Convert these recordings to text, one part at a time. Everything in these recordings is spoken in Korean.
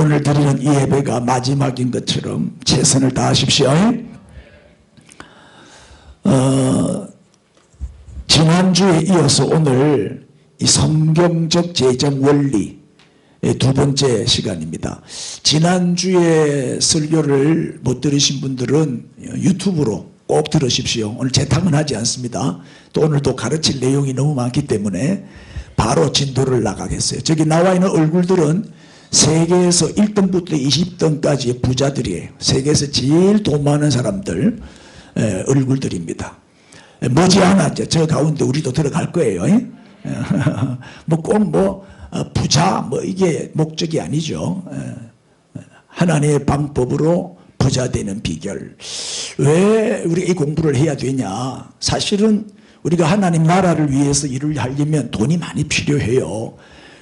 오늘 드리는 이 예배가 마지막인 것처럼 최선을 다하십시오. 지난주에 이어서 오늘 이 성경적 재정 원리 두 번째 시간입니다. 지난주에 설교를 못 들으신 분들은 유튜브로 꼭 들으십시오. 오늘 재탕은 하지 않습니다. 또 오늘도 가르칠 내용이 너무 많기 때문에 바로 진도를 나가겠어요. 저기 나와 있는 얼굴들은 세계에서 1등부터 20등까지의 부자들이에요. 세계에서 제일 돈 많은 사람들 얼굴들입니다. 머지않았죠. 저 가운데 우리도 들어갈 거예요. 뭐 꼭 부자 이게 목적이 아니죠. 하나님의 방법으로 부자 되는 비결. 왜 우리가 이 공부를 해야 되냐? 사실은 우리가 하나님 나라를 위해서 일을 하려면 돈이 많이 필요해요.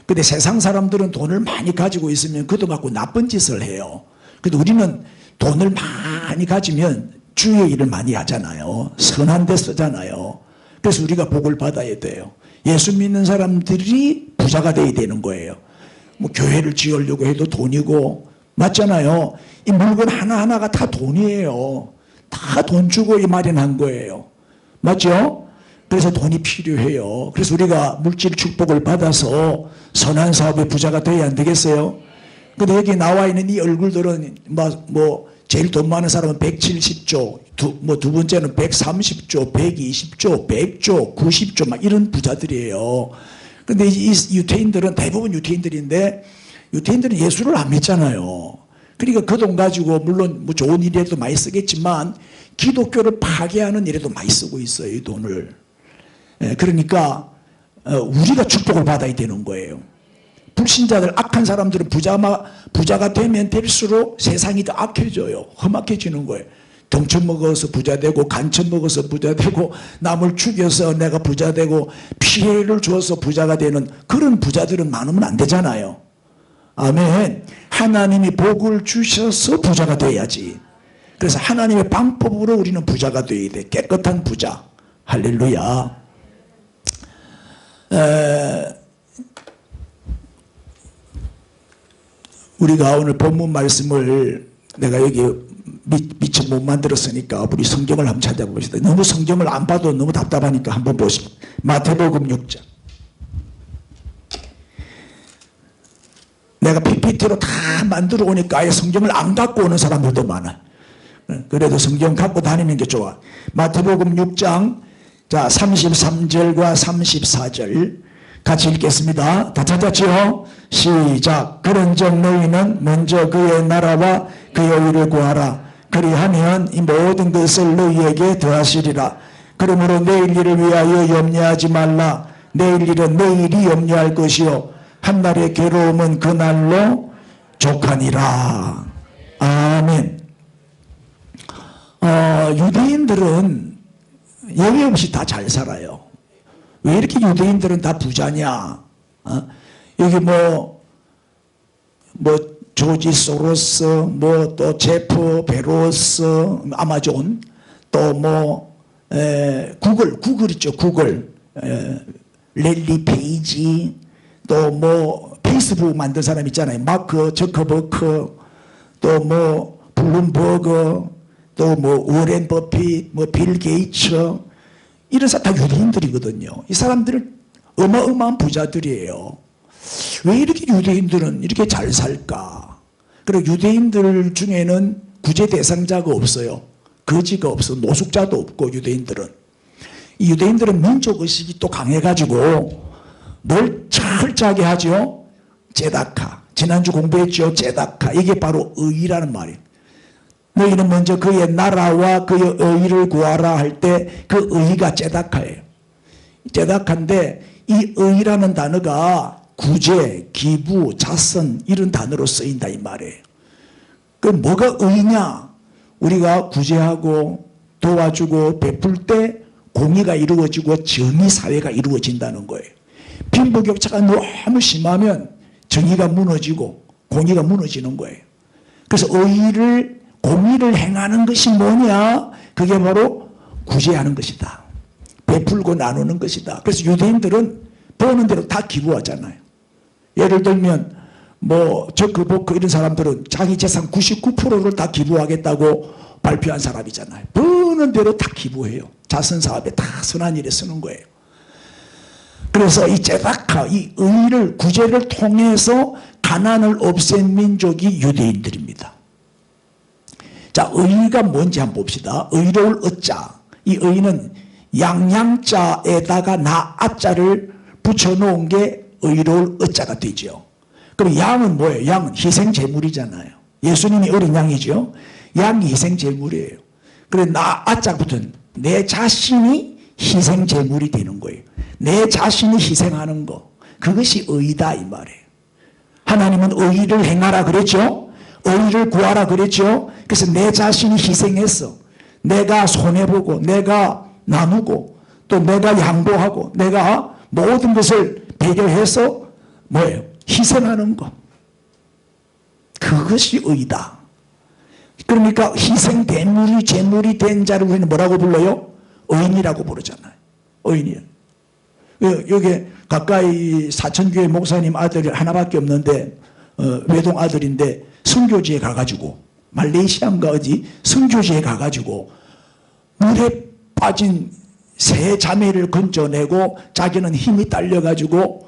근데 세상 사람들은 돈을 많이 가지고 있으면 그도 갖고 나쁜 짓을 해요. 근데 우리는 돈을 많이 가지면 주의 일을 많이 하잖아요. 선한 데 쓰잖아요. 그래서 우리가 복을 받아야 돼요. 예수 믿는 사람들이 부자가 돼야 되는 거예요. 뭐 교회를 지으려고 해도 돈이고, 맞잖아요. 이 물건 하나하나가 다 돈이에요. 다 돈 주고 마련한 거예요. 맞죠? 그래서 돈이 필요해요. 그래서 우리가 물질 축복을 받아서 선한 사업의 부자가 돼야 안 되겠어요? 근데 여기 나와 있는 이 얼굴들은 제일 돈 많은 사람은 170조, 두 번째는 130조, 120조, 100조, 90조 막 이런 부자들이에요. 근데 이 유태인들은 대부분 유태인들인데 유태인들은 예수를 안 믿잖아요. 그러니까 그 돈 가지고 물론 뭐 좋은 일에도 많이 쓰겠지만 기독교를 파괴하는 일에도 많이 쓰고 있어요, 이 돈을. 그러니까 우리가 축복을 받아야 되는 거예요. 불신자들, 악한 사람들은 부자가 되면 될수록 세상이 더 악해져요. 험악해지는 거예요. 덩쳐 먹어서 부자 되고, 간쳐 먹어서 부자 되고, 남을 죽여서 내가 부자 되고, 피해를 줘서 부자가 되는 그런 부자들은 많으면 안 되잖아요. 아멘. 하나님이 복을 주셔서 부자가 돼야지. 그래서 하나님의 방법으로 우리는 부자가 돼야 돼. 깨끗한 부자. 할렐루야. 우리가 오늘 본문 말씀을 내가 여기 미처 못 만들었으니까 우리 성경을 한번 찾아봅시다. 너무 성경을 안 봐도 너무 답답하니까 한번 보시죠. 마태복음 6장. 내가 PPT로 다 만들어 오니까 아예 성경을 안 갖고 오는 사람들도 많아. 그래도 성경 갖고 다니는 게 좋아. 마태복음 6장 자 33절과 34절 같이 읽겠습니다. 다 찾았지요? 시작. 그런즉 너희는 먼저 그의 나라와 그의 의를 구하라. 그리하면 이 모든 것을 너희에게 더하시리라. 그러므로 내일 일을 위하여 염려하지 말라. 내일 일은 내일이 염려할 것이요 한 날의 괴로움은 그날로 족하니라. 아멘. 유대인들은 예외 없이 다 잘 살아요. 왜 이렇게 유대인들은 다 부자냐? 여기 조지 소로스, 또 제프 베로스, 아마존, 또 구글 있죠, 구글, 랠리 페이지, 또 페이스북 만든 사람 있잖아요. 마크 저커버크, 또 블룸버그, 또 워렌 버핏, 빌 게이츠, 이런 사람 다 유대인들이거든요. 이 사람들은 어마어마한 부자들이에요. 왜 이렇게 유대인들은 이렇게 잘 살까? 그리고 유대인들 중에는 구제 대상자가 없어요. 거지가 없어. 노숙자도 없고 유대인들은. 이 유대인들은 민족의식이 또 강해가지고 뭘 철저하게 하죠? 제다카. 지난주 공부했죠? 제다카. 이게 바로 의라는 말이에요. 너희는 먼저 그의 나라와 그의 의를 구하라 할 때 그 의가 제다카예요. 제다카인데 이 의라는 단어가 구제, 기부, 자선 이런 단어로 쓰인다 이 말이에요. 그럼 뭐가 의냐? 우리가 구제하고 도와주고 베풀 때 공의가 이루어지고 정의사회가 이루어진다는 거예요. 빈부격차가 너무 심하면 정의가 무너지고 공의가 무너지는 거예요. 그래서 공의를 행하는 것이 뭐냐? 그게 바로 구제하는 것이다. 베풀고 나누는 것이다. 그래서 유대인들은 보는 대로 다 기부하잖아요. 예를 들면 뭐 저크버크 이런 사람들은 자기 재산 99%를 다 기부하겠다고 발표한 사람이잖아요. 버는 대로 다 기부해요. 자선 사업에 다 선한 일에 쓰는 거예요. 그래서 이 제다카, 이 의를 구제를 통해서 가난을 없앤 민족이 유대인들입니다. 자, 의가 뭔지 한번 봅시다. 의로울 어자. 이 의는 양양자에다가 나아자를 붙여놓은 게 의로울 어자가 되죠. 그럼 양은 뭐예요? 양은 희생제물이잖아요. 예수님이 어린 양이죠. 양이 희생제물이에요. 그래 나아자부터 내 자신이 희생제물이 되는 거예요. 내 자신이 희생하는 거. 그것이 의다 이 말이에요. 하나님은 의를 행하라 그랬죠. 의를 구하라 그랬죠. 그래서 내 자신이 희생했어. 내가 손해보고 내가 나누고 또 내가 양보하고 내가 모든 것을 배려해서 뭐예요? 희생하는 것. 그것이 의다. 그러니까 희생대물이 제물이 된 자를 우리는 뭐라고 불러요? 의인이라고 부르잖아요. 의인이요. 여기 가까이 사천교회 목사님 아들이 하나밖에 없는데 외동 아들인데 선교지에 가가지고 말레이시아인가 어디 선교지에 가가지고 물에 빠진 세 자매를 건져내고 자기는 힘이 딸려가지고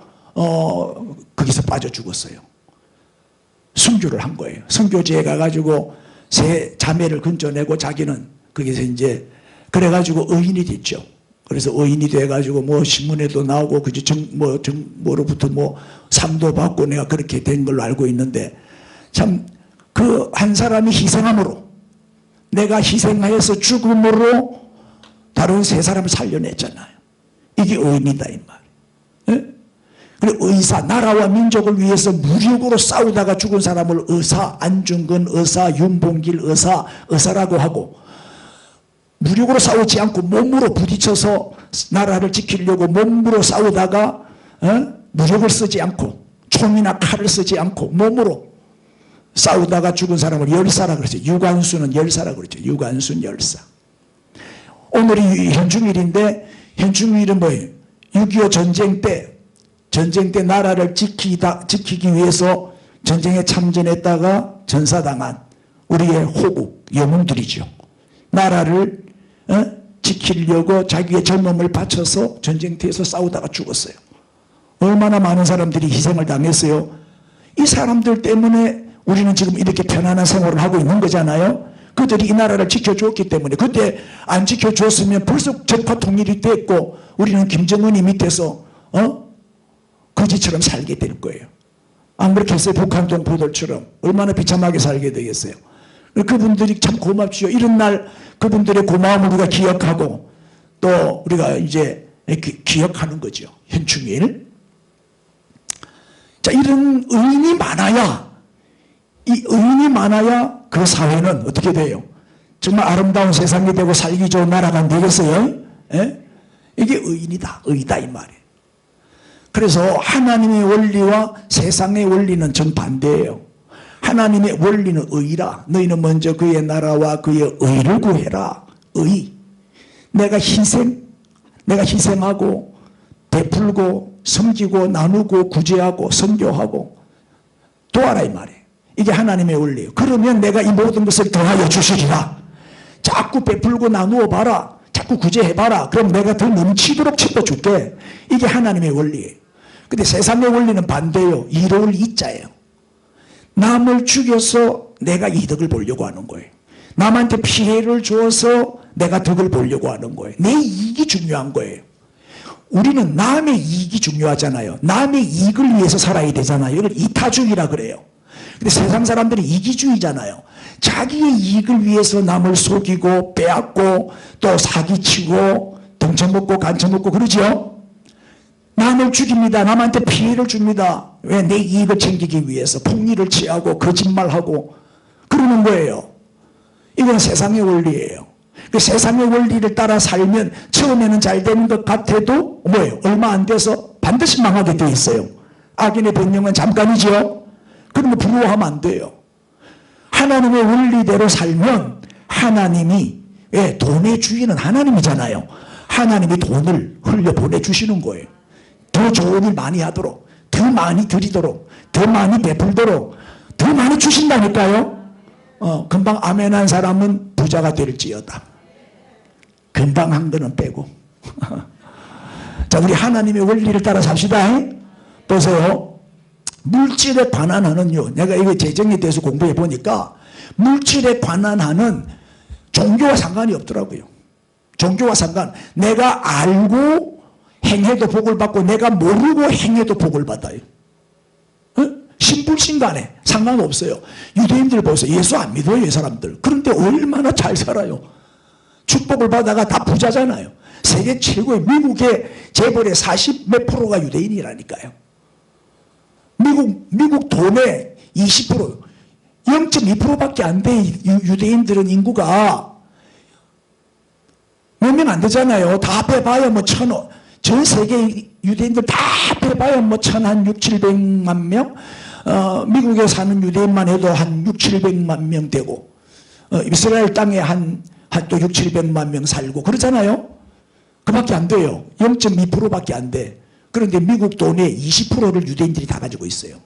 거기서 빠져 죽었어요. 선교를 한 거예요. 선교지에 가가지고 세 자매를 건져내고 자기는 거기서 이제 그래가지고 의인이 됐죠. 그래서 의인이 돼가지고 뭐 신문에도 나오고 그지 뭐로부터 뭐 상도 받고 내가 그렇게 된 걸로 알고 있는데 참 그 한 사람이 희생함으로 내가 희생하여서 죽음으로 다른 세 사람을 살려냈잖아요. 이게 의인이다 이 말. 예? 그리고 의사 나라와 민족을 위해서 무력으로 싸우다가 죽은 사람을 의사 안중근 의사 윤봉길 의사라고 하고 무력으로 싸우지 않고 몸으로 부딪혀서 나라를 지키려고 몸으로 싸우다가 무력을 쓰지 않고 총이나 칼을 쓰지 않고 몸으로 싸우다가 죽은 사람을 열사라고 그러죠. 유관순은 열사라고 그러죠. 유관순 열사. 오늘이 현충일인데 현충일은 뭐예요? 6.25 전쟁 때 나라를 지키기 위해서 전쟁에 참전했다가 전사당한 우리의 호국 영웅들이죠. 나라를 지키려고 자기의 젊음을 바쳐서 전쟁터에서 싸우다가 죽었어요. 얼마나 많은 사람들이 희생을 당했어요. 이 사람들 때문에 우리는 지금 이렇게 편안한 생활을 하고 있는 거잖아요. 그들이 이 나라를 지켜줬기 때문에 그때 안 지켜줬으면 벌써 적화 통일이 됐고 우리는 김정은이 밑에서 거지처럼 살게 될 거예요. 안 그렇게 했어요? 북한 동포들처럼 얼마나 비참하게 살게 되겠어요. 그분들이 참 고맙지요. 이런 날 그분들의 고마움을 우리가 기억하고 또 우리가 이제 기억하는 거죠. 현충일. 자, 이런 의인이 많아야 이 의인이 많아야 그 사회는 어떻게 돼요? 정말 아름다운 세상이 되고 살기 좋은 나라가 되겠어요? 예? 이게 의인이다. 의다 이 말이에요. 그래서 하나님의 원리와 세상의 원리는 정반대예요. 하나님의 원리는 의라. 너희는 먼저 그의 나라와 그의 의를 구해라. 의. 내가 희생하고 베풀고 섬기고 나누고 구제하고 선교하고 도와라 이 말이에요. 이게 하나님의 원리예요. 그러면 내가 이 모든 것을 더하여 주시리라. 자꾸 베풀고 나누어 봐라. 자꾸 구제해봐라. 그럼 내가 더 넘치도록 채워줄게. 이게 하나님의 원리예요. 근데 세상의 원리는 반대예요. 이로울 이자예요. 남을 죽여서 내가 이득을 보려고 하는 거예요. 남한테 피해를 줘서 내가 덕을 보려고 하는 거예요. 내 이익이 중요한 거예요. 우리는 남의 이익이 중요하잖아요. 남의 이익을 위해서 살아야 되잖아요. 이걸 이타주의라 그래요. 근데 세상 사람들이 이기주의잖아요. 자기의 이익을 위해서 남을 속이고 빼앗고 또 사기치고 덩쳐먹고 간쳐먹고 그러죠. 남을 죽입니다. 남한테 피해를 줍니다. 왜? 내 이익을 챙기기 위해서 폭리를 취하고 거짓말하고 그러는 거예요. 이건 세상의 원리예요. 그 세상의 원리를 따라 살면 처음에는 잘 되는 것 같아도 뭐예요? 얼마 안 돼서 반드시 망하게 돼 있어요. 악인의 번영은 잠깐이죠. 그러면 부러워하면 안 돼요. 하나님의 원리대로 살면 하나님이 돈의 주인은 하나님이잖아요. 하나님이 돈을 흘려 보내주시는 거예요. 더 좋은 일 많이 하도록, 더 더 많이 드리도록, 더 많이 베풀도록 더 많이 주신다니까요. 금방 아멘한 사람은 부자가 될지어다. 금방 한 거는 빼고. 자, 우리 하나님의 원리를 따라 삽시다. 보세요. 물질에 관한 한은요, 내가 이거 재정에 대해서 공부해 보니까 물질에 관한 한은 종교와 상관이 없더라고요. 종교와 상관. 내가 알고 행해도 복을 받고 내가 모르고 행해도 복을 받아요. 신불신 간에 상관없어요. 유대인들 보세요. 예수 안 믿어요, 이 사람들. 그런데 얼마나 잘 살아요. 축복을 받아가 다 부자잖아요. 세계 최고의 미국의 재벌의 40몇 프로가 유대인이라니까요. 미국 돈의 20%, 0.2%밖에 안 돼. 유대인들은 인구가 몇 명 안 되잖아요. 다 빼봐야 뭐 전 세계 유대인들 다 빼봐야 뭐 한 6, 700만 명? 미국에 사는 유대인만 해도 한 6, 700만 명 되고, 이스라엘 땅에 또 6, 700만 명 살고 그러잖아요. 그밖에 안 돼요. 0.2%밖에 안 돼. 그런데 미국 돈의 20%를 유대인들이 다 가지고 있어요.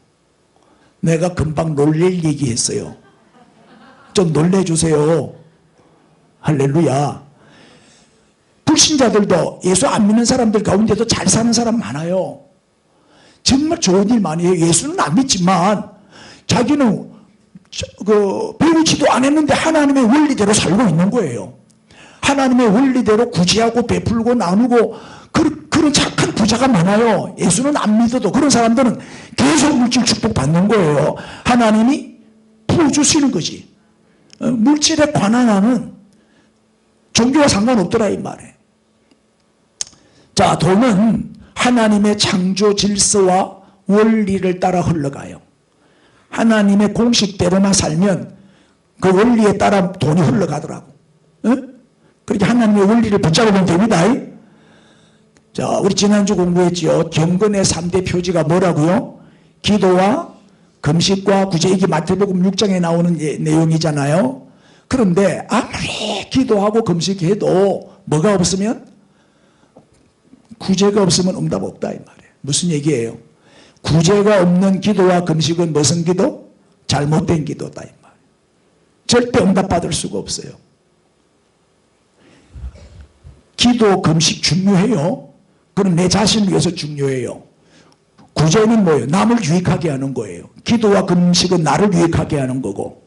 내가 금방 놀랄 얘기했어요. 좀 놀래주세요. 할렐루야. 불신자들도 예수 안 믿는 사람들 가운데도 잘 사는 사람 많아요. 정말 좋은 일 많이 해요. 예수는 안 믿지만 자기는 배우지도 안 했는데 하나님의 원리대로 살고 있는 거예요. 하나님의 원리대로 구제하고 베풀고 나누고 그런 착한 부자가 많아요. 예수는 안 믿어도 그런 사람들은 계속 물질 축복 받는 거예요. 하나님이 풀어주시는 거지. 물질에 관한 한은 종교와 상관없더라 이 말에. 자, 돈은 하나님의 창조 질서와 원리를 따라 흘러가요. 하나님의 공식대로만 살면 그 원리에 따라 돈이 흘러가더라고. 그렇게 하나님의 원리를 붙잡으면 됩니다. 자, 우리 지난주 공부했죠. 경건의 3대 표지가 뭐라고요? 기도와 금식과 구제. 이게 마태복음 6장에 나오는 내용이잖아요. 그런데 아무리 기도하고 금식해도 뭐가 없으면? 구제가 없으면 응답 없다 이 말이에요. 무슨 얘기예요? 구제가 없는 기도와 금식은 무슨 기도? 잘못된 기도다 이 말이에요. 절대 응답 받을 수가 없어요. 기도, 금식 중요해요. 그럼 내 자신을 위해서 중요해요. 구제는 뭐예요? 남을 유익하게 하는 거예요. 기도와 금식은 나를 유익하게 하는 거고.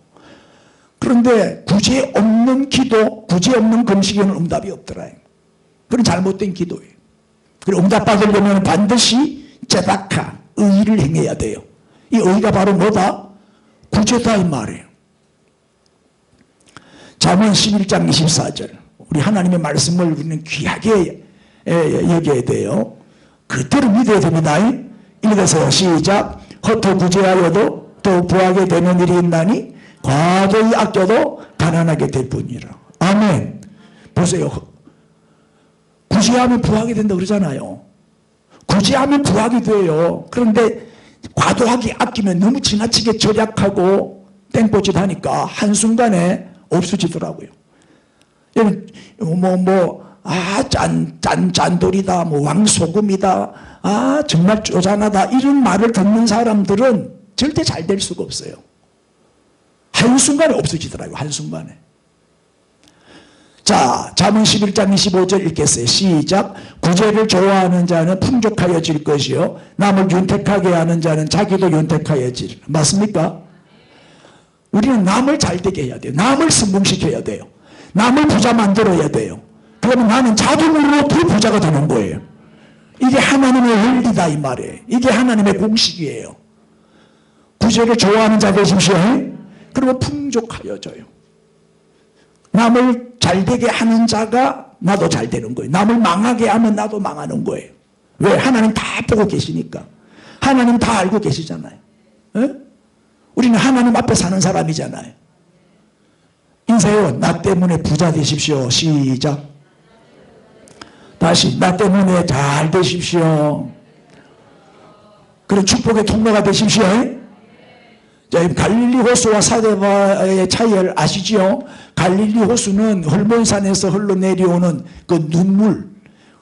그런데 구제 없는 기도, 구제 없는 금식에는 응답이 없더라. 그건 잘못된 기도예요. 그리고 응답 받으려면 반드시 제다카, 의의를 행해야 돼요. 이 의의가 바로 뭐다? 구제다 이 말이에요. 잠언 11장 24절. 우리 하나님의 말씀을 우리는 귀하게 여겨야 돼요. 그대로 믿어야 됩니다. 읽어서 시작. 헛되이 구제하여도 또 부하게 되는 일이 있나니 과도히 아껴도 가난하게 될 뿐이라. 아멘. 보세요. 구제하면 부하게 된다 그러잖아요. 구제하면 부하게 돼요. 그런데 과도하게 아끼면 너무 지나치게 절약하고 땡볕짓 하니까 한순간에 없어지더라고요. 짠돌이다, 왕소금이다, 정말 쪼잔하다, 이런 말을 듣는 사람들은 절대 잘 될 수가 없어요. 한순간에 없어지더라고요, 한순간에. 자, 잠언 11장 25절 읽겠어요. 시작. 구제를 좋아하는 자는 풍족하여질 것이요, 남을 윤택하게 하는 자는 자기도 윤택하여질. 맞습니까? 우리는 남을 잘되게 해야 돼요. 남을 성공시켜야 돼요. 남을 부자 만들어야 돼요. 그러면 나는 자동으로 더 부자가 되는 거예요. 이게 하나님의 원리다 이 말이에요. 이게 하나님의 공식이에요. 구제를 좋아하는 자 되십시오. 그리고 풍족하여져요. 남을 잘되게 하는 자가 나도 잘 되는 거예요. 남을 망하게 하면 나도 망하는 거예요. 왜? 하나님 다 보고 계시니까. 하나님 다 알고 계시잖아요. 우리는 하나님 앞에 사는 사람이잖아요. 인사해요. 나 때문에 부자 되십시오. 시작. 다시. 나 때문에 잘 되십시오. 그런 축복의 통로가 되십시오. 자, 갈릴리 호수와 사대바의 차이를 아시죠? 갈릴리 호수는 헐몬산에서 흘러내려오는 그 눈물,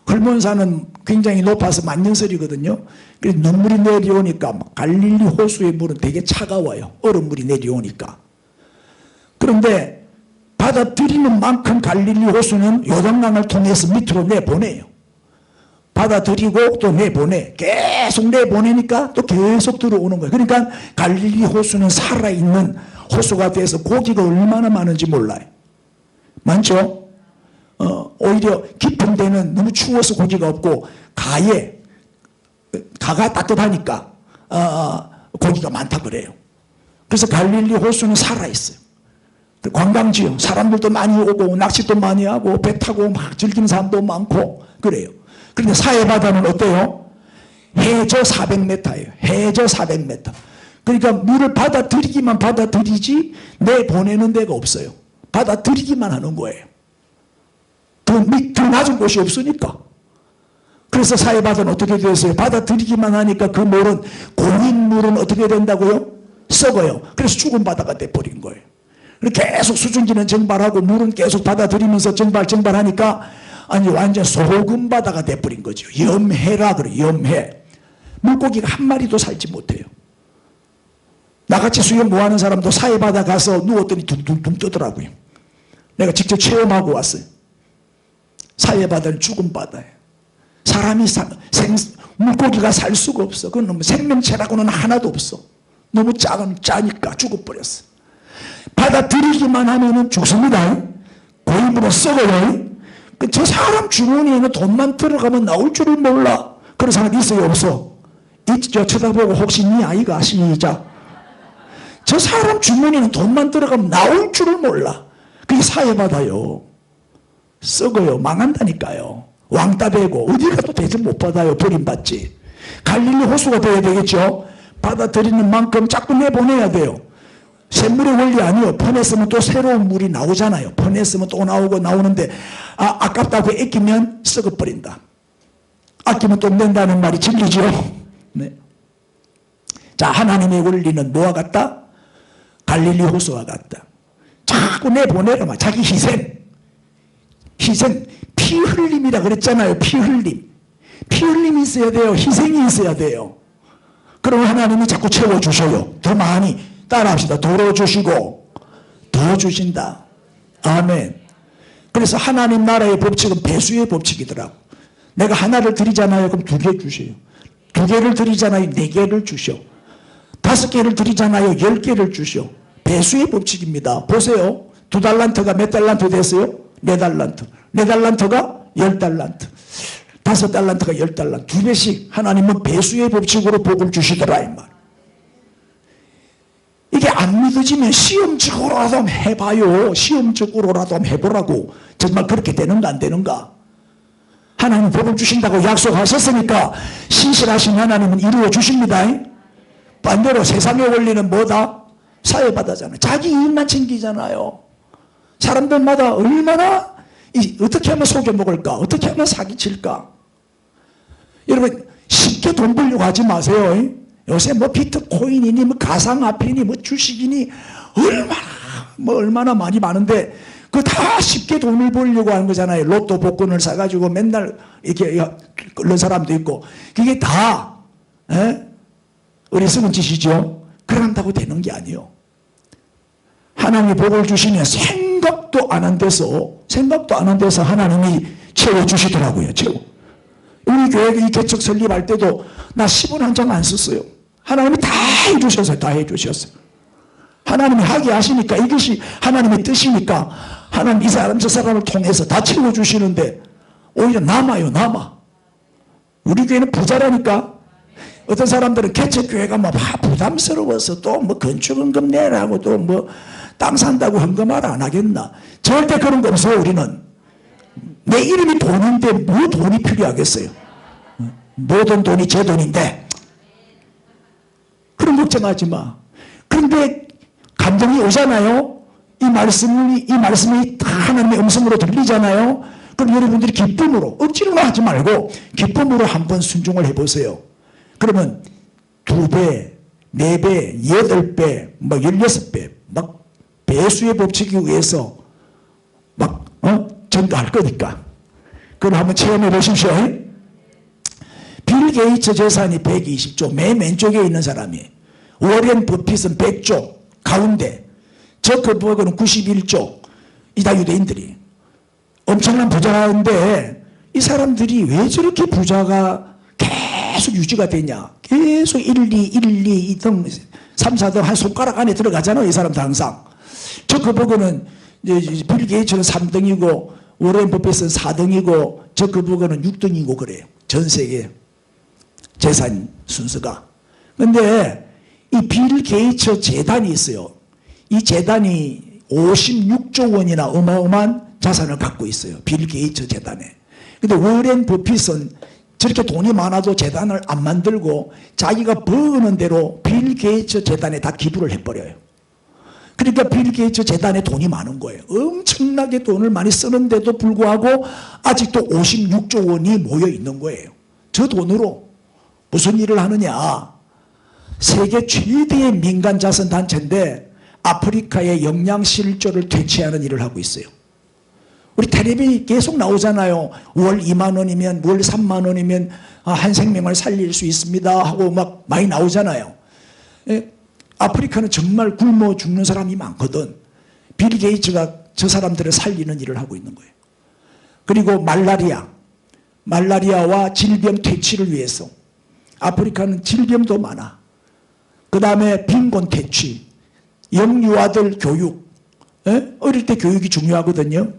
헐몬산은 굉장히 높아서 만년설이거든요. 그래서 눈물이 내려오니까 갈릴리 호수의 물은 되게 차가워요. 얼음물이 내려오니까. 그런데 받아들이는 만큼 갈릴리 호수는 요단강을 통해서 밑으로 내보내요. 받아들이고 또 내보내. 계속 내보내니까 또 계속 들어오는 거예요. 그러니까 갈릴리 호수는 살아있는 호수가 돼서 고기가 얼마나 많은지 몰라요. 많죠? 오히려 깊은 데는 너무 추워서 고기가 없고 가가 따뜻하니까 고기가 많다 그래요. 그래서 갈릴리 호수는 살아있어요. 관광지요. 사람들도 많이 오고 낚시도 많이 하고 배 타고 막 즐기는 사람도 많고 그래요. 그런데 사해바다는 어때요? 해저 400m예요. 해저 400m. 그러니까 물을 받아들이기만 받아들이지 내보내는 데가 없어요. 받아들이기만 하는 거예요. 더 낮은 곳이 없으니까. 그래서 사해바다는 어떻게 되었어요? 받아들이기만 하니까 그 물은 고인물은 어떻게 된다고요? 썩어요. 그래서 죽은 바다가 돼버린 거예요. 계속 수증기는 증발하고 물은 계속 받아들이면서 증발하니까 아니 완전 소금 바다가 돼버린 거죠. 염해라 그래요. 염해. 물고기가 한 마리도 살지 못해요. 나같이 수영 뭐하는 사람도 사해바다 가서 누웠더니 둥둥둥 뜨더라고요. 내가 직접 체험하고 왔어요. 사해바다는 죽은 바다예요. 사람이 물고기가 살 수가 없어. 그건 생명체라고는 하나도 없어. 너무 짜니까 죽어버렸어. 받아들이기만 하면은 죽습니다. 고인물은 썩어요. 저 사람 주머니에는 돈만 들어가면 나올 줄을 몰라. 그런 사람 있어요? 없어? 저 쳐다보고 혹시 네 아이가 시작. 저 사람 주머니에는 돈만 들어가면 나올 줄을 몰라. 그게 사해바다요. 썩어요. 망한다니까요. 왕따 되고 어디 가도 대접 못 받아요. 버림받지. 갈릴리 호수가 돼야 되겠죠. 받아들이는 만큼 자꾸 내보내야 돼요. 샘물의 원리 아니요. 퍼냈으면 또 새로운 물이 나오잖아요. 퍼냈으면 또 나오는데 아깝다고 아끼면 썩어버린다. 아끼면 또 낸다는 말이 진리죠. 네. 자, 하나님의 원리는 뭐와 같다? 갈릴리 호수와 같다. 자꾸 내보내라. 자기 희생, 피 흘림이라 그랬잖아요. 피 흘림. 피 흘림이 있어야 돼요. 희생이 있어야 돼요. 그럼 하나님이 자꾸 채워주셔요. 더 많이 따라합시다. 덜어주시고 더 주신다. 아멘. 그래서 하나님 나라의 법칙은 배수의 법칙이더라고. 내가 하나를 드리잖아요. 그럼 2개 주셔요. 2개를 드리잖아요. 4개를 주셔. 5개를 드리잖아요. 10개를 주셔. 배수의 법칙입니다. 보세요. 2달란트가 몇 달란트 됐어요? 4달란트. 4달란트가 10달란트. 5달란트가 10달란트. 2배씩 하나님은 배수의 법칙으로 복을 주시더라 이 말. 이게 안 믿어지면 시험적으로라도 한번 해봐요. 시험적으로라도 한번 해보라고. 정말 그렇게 되는가 안 되는가. 하나님은 복을 주신다고 약속하셨으니까 신실하신 하나님은 이루어 주십니다. 반대로 세상의 원리는 뭐다? 사해바다잖아요. 자기 이익만 챙기잖아요. 사람들마다 얼마나 어떻게 하면 속여먹을까? 어떻게 하면 사기칠까? 여러분 쉽게 돈 벌려고 하지 마세요. 요새 뭐 비트코인이니 뭐 가상화폐니 뭐 주식이니 얼마나 많이 많은데 그거 다 쉽게 돈을 벌려고 하는 거잖아요. 로또 복권을 사가지고 맨날 이렇게 그런 사람도 있고 그게 다 어리석은 짓이죠. 그런다고 되는 게 아니에요. 하나님이 복을 주시면 생각도 안 한 데서 하나님이 채워주시더라고요. 우리 교회 이 개척 설립할 때도 나 10원 한 장 안 썼어요. 하나님이 다 해주셨어요. 다 해주셨어요. 하나님이 하게 하시니까 이것이 하나님의 뜻이니까 하나님 이 사람 저 사람을 통해서 다 채워주시는데 오히려 남아요. 우리 교회는 부자라니까. 어떤 사람들은 개척교회가 뭐 부담스러워서 또 뭐 건축헌금 내라고 또 뭐 땅 산다고 헌금하라 안 하겠나. 절대 그런 거 없어요. 우리는 내 이름이 돈인데 뭐 돈이 필요하겠어요. 모든 돈이 제 돈인데 그런 걱정하지 마. 그런데 감동이 오잖아요. 이 말씀이 다 하나님의 음성으로 들리잖아요. 그럼 여러분들이 기쁨으로 억지로 하지 말고 기쁨으로 한번 순종을 해보세요. 그러면 2배, 4배, 8배, 막 16배, 막 배수의 법칙에 의해서 막 증가할 거니까. 그럼 한번 체험해 보십시오. 빌 게이츠 재산이 120조, 맨 왼쪽에 있는 사람이. 워렌 버핏은 100조, 가운데. 저커버그는 91조. 이 다 유대인들이. 엄청난 부자인데 이 사람들이 왜 저렇게 부자가 계속 유지가 되냐. 계속 1, 2, 1, 2, 2등, 3, 4등 한 손가락 안에 들어가잖아요. 이 사람들 항상. 저커버그는 빌 게이츠는 3등이고 워렌 버핏은 4등이고 저커버그는 6등이고 그래요. 전 세계 재산 순서가. 그런데 이 빌 게이츠 재단이 있어요. 이 재단이 56조 원이나 어마어마한 자산을 갖고 있어요. 빌 게이츠 재단에. 근데 워렌 버핏은 저렇게 돈이 많아도 재단을 안 만들고 자기가 버는 대로 빌 게이츠 재단에 다 기부를 해버려요. 그러니까 빌 게이츠 재단에 돈이 많은 거예요. 엄청나게 돈을 많이 쓰는데도 불구하고 아직도 56조 원이 모여 있는 거예요. 저 돈으로 무슨 일을 하느냐. 세계 최대의 민간 자선 단체인데 아프리카의 영양실조를 퇴치하는 일을 하고 있어요. 우리 텔레비 계속 나오잖아요. 월 2만 원이면 월 3만 원이면 한 생명을 살릴 수 있습니다 하고 막 많이 나오잖아요. 아프리카는 정말 굶어 죽는 사람이 많거든. 빌 게이츠가 저 사람들을 살리는 일을 하고 있는 거예요. 그리고 말라리아와 질병 퇴치를 위해서. 아프리카는 질병도 많아. 그 다음에 빈곤 퇴치, 영유아들 교육, 어릴 때 교육이 중요하거든요.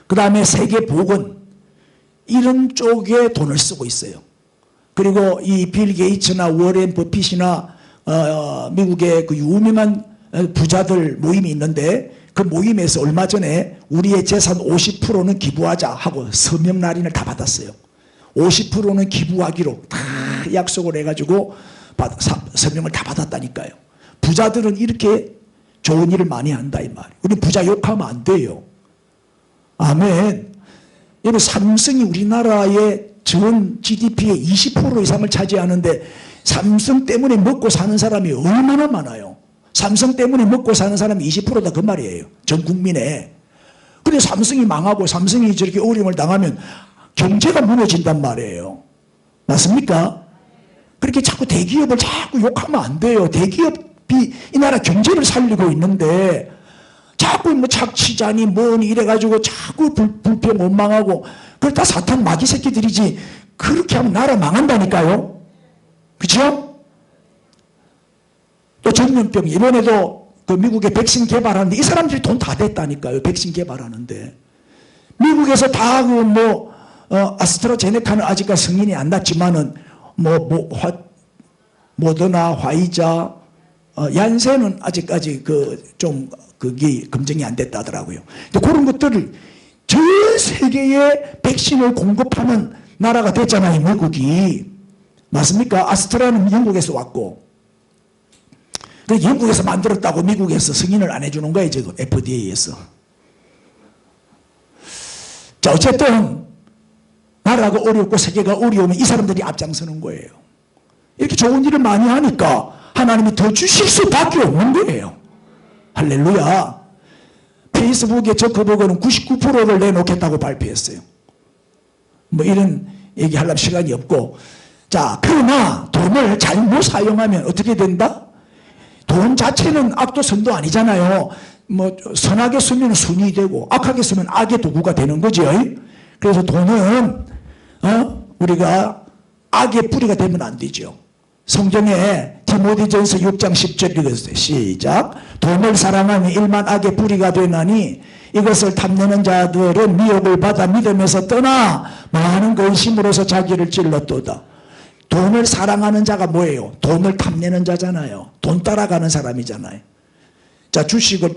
그 다음에 세계보건, 이런 쪽에 돈을 쓰고 있어요. 그리고 이 빌 게이츠나 워렌 버핏이나 미국의 그 유명한 부자들 모임이 있는데 그 모임에서 얼마 전에 우리의 재산 50%는 기부하자 하고 서명 날인을 다 받았어요. 50%는 기부하기로 다 약속을 해가지고 서명을 다 받았다니까요. 부자들은 이렇게 좋은 일을 많이 한다 이 말이에요. 우리 부자 욕하면 안 돼요. 아멘. 여러분 삼성이 우리나라의 전 GDP의 20% 이상을 차지하는데 삼성 때문에 먹고 사는 사람이 얼마나 많아요. 삼성 때문에 먹고 사는 사람이 20%다 그 말이에요. 전 국민에. 근데 삼성이 망하고 삼성이 저렇게 어려움을 당하면 경제가 무너진단 말이에요. 맞습니까? 그렇게 자꾸 대기업을 자꾸 욕하면 안 돼요. 대기업이 이 나라 경제를 살리고 있는데 자꾸 뭐 착취자니 뭐니 이래가지고 자꾸 불평 원망하고 그걸 다 사탄 마귀 새끼들이지. 그렇게 하면 나라 망한다니까요. 그렇죠? 또 전염병 이번에도 그 미국에 백신 개발하는데 이 사람들이 돈 다 됐다니까요. 백신 개발하는데 미국에서 다 그 뭐 아스트라제네카는 아직까지 승인이 안 났지만은 모더나, 화이자, 얀센은 아직까지 좀 그게 검증이 안 됐다더라고요. 근데 그런 것들을 전 세계에 백신을 공급하는 나라가 됐잖아요, 미국이. 맞습니까? 아스트라는 영국에서 왔고. 영국에서 만들었다고 미국에서 승인을 안 해주는 거예요, 지금 FDA에서. 자, 어쨌든 나라가 어렵고 세계가 어려우면 이 사람들이 앞장서는 거예요. 이렇게 좋은 일을 많이 하니까 하나님이 더 주실 수밖에 없는 거예요. 할렐루야. 페이스북에 저커버그는 99%를 내놓겠다고 발표했어요. 뭐 이런 얘기하려면 시간이 없고. 자, 그러나 돈을 잘못 사용하면 어떻게 된다? 돈 자체는 악도 선도 아니잖아요. 뭐 선하게 쓰면 순이 되고 악하게 쓰면 악의 도구가 되는 거죠. 그래서 돈은 우리가 악의 뿌리가 되면 안 되죠. 성경에 디모데전서 6장 10절 읽었어요. 시작. 돈을 사랑하면 일만 악의 뿌리가 되나니 이것을 탐내는 자들은 미혹을 받아 믿음에서 떠나 많은 근심으로서 자기를 찔렀도다. 돈을 사랑하는 자가 뭐예요? 돈을 탐내는 자잖아요. 돈 따라가는 사람이잖아요. 자, 주식을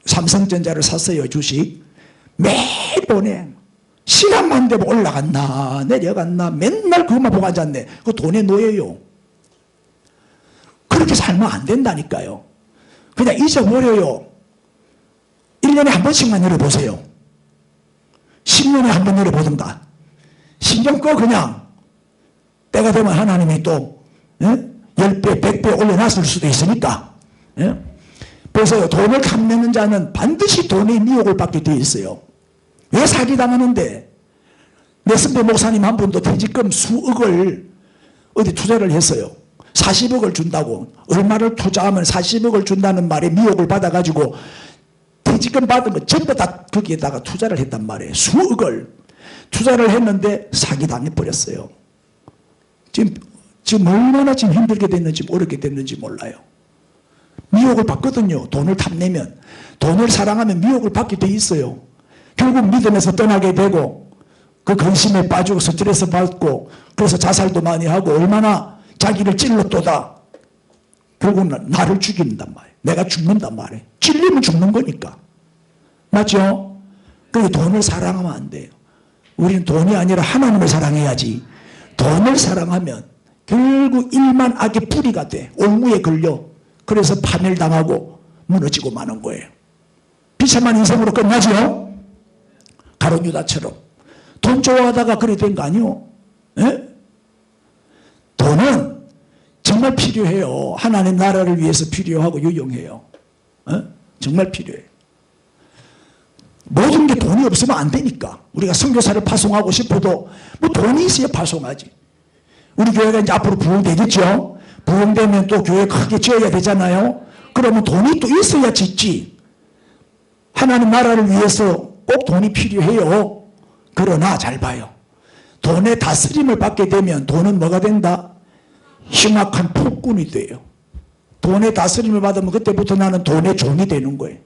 삼성전자를 샀어요. 주식. 매일 보내. 시간만 되면 올라갔나 내려갔나 맨날 그것만 보고 앉았네. 그 돈에 놓여요. 그렇게 살면 안 된다니까요. 그냥 잊어버려요. 1년에 한 번씩만 열어보세요. 10년에 한 번 열어보든가. 신경 꺼 그냥. 때가 되면 하나님이 또 10배 100배 올려놨을 수도 있으니까. 그래서 돈을 탐내는 자는 반드시 돈의 미혹을 받게 돼 있어요. 왜 사기당하는데? 내 선배 목사님 한 분도 퇴직금 수억을 어디 투자를 했어요. 40억을 준다고. 얼마를 투자하면 40억을 준다는 말에 미혹을 받아가지고 퇴직금 받은 거 전부 다 거기에다가 투자를 했단 말이에요. 수억을 투자를 했는데 사기당해버렸어요. 지금 얼마나 지금 힘들게 됐는지 어렵게 됐는지 몰라요. 미혹을 받거든요. 돈을 탐내면. 돈을 사랑하면 미혹을 받게 돼 있어요. 결국 믿음에서 떠나게 되고 그 근심에 빠지고 스트레스 받고 그래서 자살도 많이 하고 얼마나 자기를 찔렀도다. 결국은 나를 죽인단 말이에요. 내가 죽는단 말이에요. 찔리면 죽는 거니까. 맞죠? 그게 돈을 사랑하면 안 돼요. 우리는 돈이 아니라 하나님을 사랑해야지. 돈을 사랑하면 결국 일만 악의 뿌리가 돼. 옥무에 걸려. 그래서 파멸당하고 무너지고 마는 거예요. 비참한 인생으로 끝나죠? 가룟 유다처럼. 돈 좋아하다가 그래 된 거 아니요? 예? 돈은 정말 필요해요. 하나님 나라를 위해서 필요하고 유용해요. 예? 정말 필요해요. 모든 게 돈이 없으면 안 되니까. 우리가 선교사를 파송하고 싶어도 뭐 돈이 있어야 파송하지. 우리 교회가 이제 앞으로 부흥되겠죠? 부흥되면 또 교회 크게 지어야 되잖아요? 그러면 돈이 또 있어야 짓지. 하나님 나라를 위해서 꼭 돈이 필요해요. 그러나 잘 봐요. 돈의 다스림을 받게 되면 돈은 뭐가 된다? 흉악한 폭군이 돼요. 돈의 다스림을 받으면 그때부터 나는 돈의 종이 되는 거예요.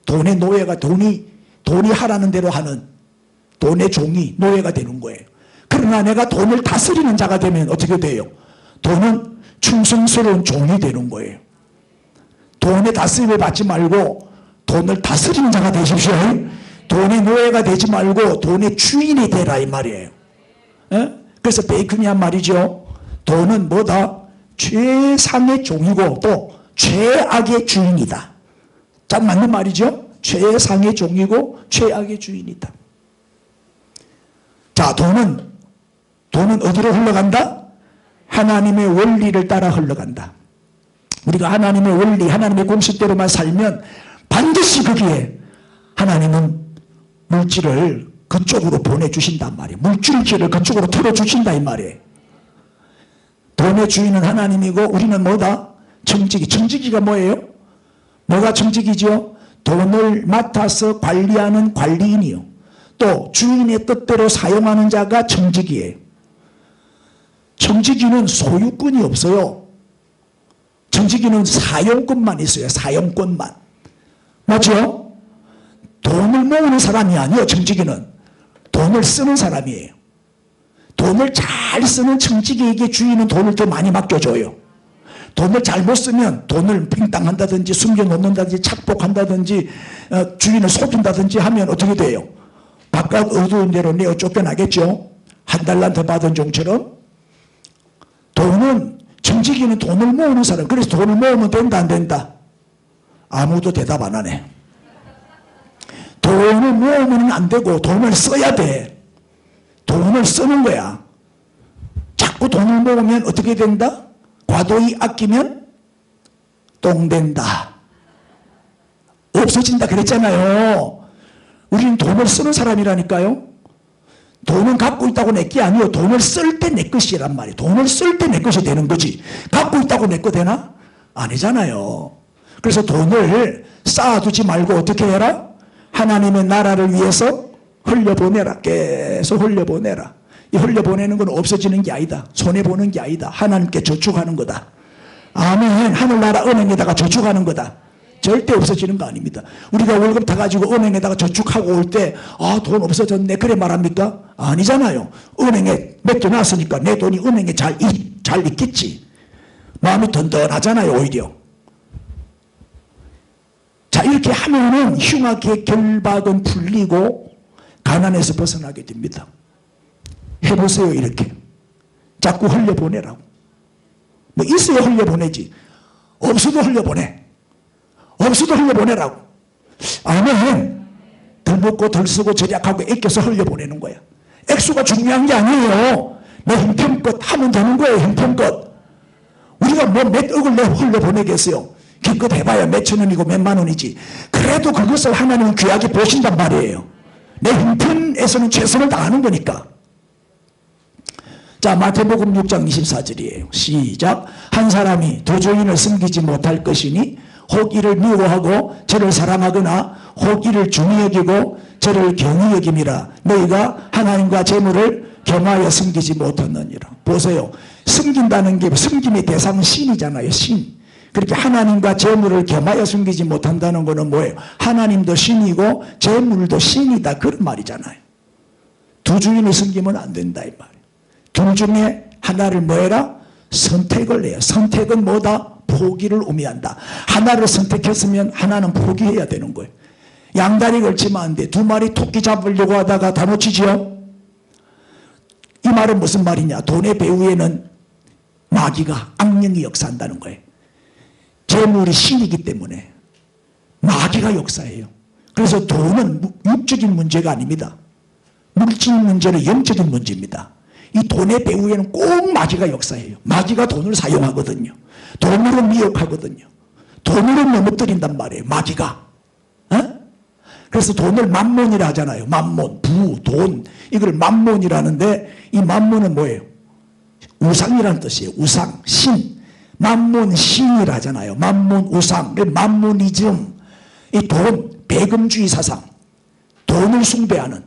돈의 노예가 돈이 하라는 대로 하는 돈의 종이 노예가 되는 거예요. 그러나 내가 돈을 다스리는 자가 되면 어떻게 돼요? 돈은 충성스러운 종이 되는 거예요. 돈의 다스림을 받지 말고 돈을 다스리는 자가 되십시오. 돈의 노예가 되지 말고 돈의 주인이 되라 이 말이에요. 에? 그래서 베이컨이 한 말이죠. 돈은 뭐다? 최상의 종이고 또 최악의 주인이다. 딱 맞는 말이죠. 최상의 종이고 최악의 주인이다. 자, 돈은 어디로 흘러간다? 하나님의 원리를 따라 흘러간다. 우리가 하나님의 원리, 하나님의 공식대로만 살면 반드시 거기에 하나님은 물질을 그쪽으로 보내주신단 말이에요. 물질을 그쪽으로 틀어주신다 이 말이에요. 돈의 주인은 하나님이고 우리는 뭐다? 청지기. 청지기가 뭐예요? 뭐가 청지기죠? 돈을 맡아서 관리하는 관리인이요. 또 주인의 뜻대로 사용하는 자가 청지기예요. 청지기는 소유권이 없어요. 청지기는 사용권만 있어요. 사용권만. 맞죠? 돈을 모으는 사람이 아니에요. 청지기는 돈을 쓰는 사람이에요. 돈을 잘 쓰는 청지기에게 주인은 돈을 더 많이 맡겨줘요. 돈을 잘못 쓰면 돈을 빙땅한다든지 숨겨놓는다든지 착복한다든지 주인을 속인다든지 하면 어떻게 돼요? 바깥 어두운 데로 내어 쫓겨나겠죠. 한 달란트 받은 종처럼. 돈은 청지기는 돈을 모으는 사람. 그래서 돈을 모으면 된다 안 된다? 아무도 대답 안 하네. 돈을 모으면 안 되고 돈을 써야 돼. 돈을 쓰는 거야. 자꾸 돈을 모으면 어떻게 된다? 과도히 아끼면 똥 된다. 없어진다 그랬잖아요. 우리는 돈을 쓰는 사람이라니까요. 돈은 갖고 있다고 내 게 아니에요. 돈을 쓸 때 내 것이란 말이에요. 돈을 쓸 때 내 것이 되는 거지. 갖고 있다고 내 거 되나? 아니잖아요. 그래서 돈을 쌓아두지 말고 어떻게 해라? 하나님의 나라를 위해서 흘려보내라. 계속 흘려보내라. 이 흘려보내는 건 없어지는 게 아니다. 손해보는 게 아니다. 하나님께 저축하는 거다. 아멘. 하늘나라 은행에다가 저축하는 거다. 절대 없어지는 거 아닙니다. 우리가 월급 타가지고 은행에다가 저축하고 올 때 돈 없어졌네 그래 말합니까? 아니잖아요. 은행에 맡겨놨으니까 내 돈이 은행에 잘 있겠지. 마음이 든든하잖아요. 오히려. 자, 이렇게 하면은 흉악의 결박은 풀리고 가난에서 벗어나게 됩니다. 해보세요. 이렇게 자꾸 흘려보내라고. 뭐 있어야 흘려보내지. 없어도 흘려보내. 없어도 흘려보내라고. 아멘. 덜 먹고 덜 쓰고 절약하고 아껴서 흘려보내는 거야. 액수가 중요한 게 아니에요. 내 형편껏 하면 되는 거예요. 형편껏. 우리가 뭐 몇 억을 내 흘려보내겠어요. 기껏 해봐야 몇천 원이고 몇만 원이지. 그래도 그것을 하나님은 귀하게 보신단 말이에요. 내 형편에서는 최선을 다하는 거니까. 자, 마태복음 6장 24절이에요. 시작. 한 사람이 두 주인을 섬기지 못할 것이니 혹 이를 미워하고 저를 사랑하거나 혹 이를 중히 여기고 저를 경히 여김이라. 너희가 하나님과 재물을 겸하여 섬기지 못하느니라. 보세요. 섬긴다는 게 섬김의 대상은 신이잖아요. 신. 그렇게 하나님과 재물을 겸하여 섬기지 못한다는 것은 뭐예요? 하나님도 신이고 재물도 신이다. 그런 말이잖아요. 두 주인을 섬기면 안 된다 이 말이에요. 둘 중에 하나를 뭐 해라? 선택을 해요. 선택은 뭐다? 포기를 의미한다. 하나를 선택했으면 하나는 포기해야 되는 거예요. 양다리 걸치면 안 돼. 두 마리 토끼 잡으려고 하다가 다 놓치지요? 이 말은 무슨 말이냐? 돈의 배후에는 마귀가, 악령이 역사한다는 거예요. 재물이 신이기 때문에 마귀가 역사해요. 그래서 돈은 육적인 문제가 아닙니다. 물질 문제는 영적인 문제입니다. 이 돈의 배후에는 꼭 마귀가 역사해요. 마귀가 돈을 사용하거든요. 돈으로 미혹하거든요. 돈으로 넘어뜨린단 말이에요. 마귀가. 그래서 돈을 만몬이라 하잖아요. 만몬, 부, 돈. 이걸 만몬이라는데 이 만몬은 뭐예요? 우상이라는 뜻이에요. 우상, 신. 만몬, 신이라 하잖아요. 만몬, 우상. 만모니즘. 이 돈, 배금주의 사상. 돈을 숭배하는.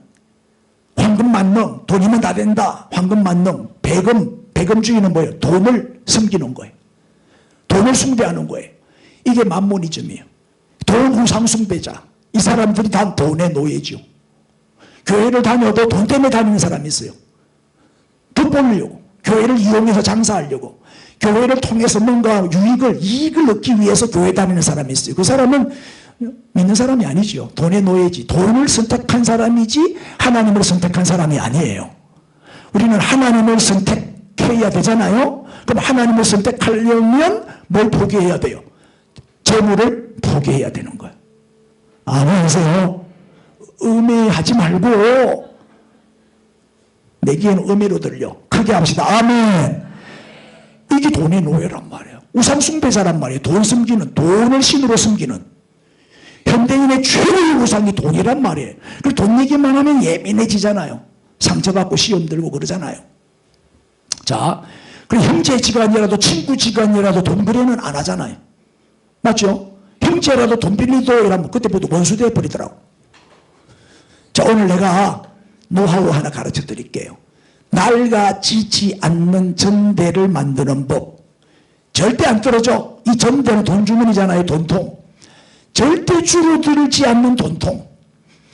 황금 만능, 돈이면 다 된다. 황금 만능, 배금주의는 뭐예요? 돈을 섬기는 거예요. 돈을 숭배하는 거예요. 이게 만모니즘이에요. 돈 우상 숭배자. 이 사람들이 다 돈의 노예죠. 교회를 다녀도 돈 때문에 다니는 사람이 있어요. 돈 벌려고. 교회를 이용해서 장사하려고. 교회를 통해서 뭔가 이익을 얻기 위해서 교회 다니는 사람이 있어요. 그 사람은 믿는 사람이 아니죠. 돈의 노예지. 돈을 선택한 사람이지 하나님을 선택한 사람이 아니에요. 우리는 하나님을 선택해야 되잖아요. 그럼 하나님을 선택하려면 뭘 포기해야 돼요? 재물을 포기해야 되는 거예요. 아멘 하세요. 음해하지 말고 내기에는 음해로 들려. 크게 합시다. 아멘. 이게 돈의 노예란 말이에요. 우상 숭배자란 말이에요. 돈 섬기는, 돈을 신으로 섬기는. 현대인의 최고의 우상이 돈이란 말이에요. 그리고 돈 얘기만 하면 예민해지잖아요. 상처받고 시험 들고 그러잖아요. 자, 그리고 형제지간이라도 친구지간이라도 돈 거래는 안 하잖아요. 맞죠? 형제라도 돈 빌리도 이러면 그때부터 원수 되어버리더라고. 자, 오늘 내가 노하우 하나 가르쳐 드릴게요. 낡아지지 않는 전대를 만드는 법. 절대 안 떨어져. 이 전대는 돈 주머니잖아요. 돈통. 절대 줄어들지 않는 돈통.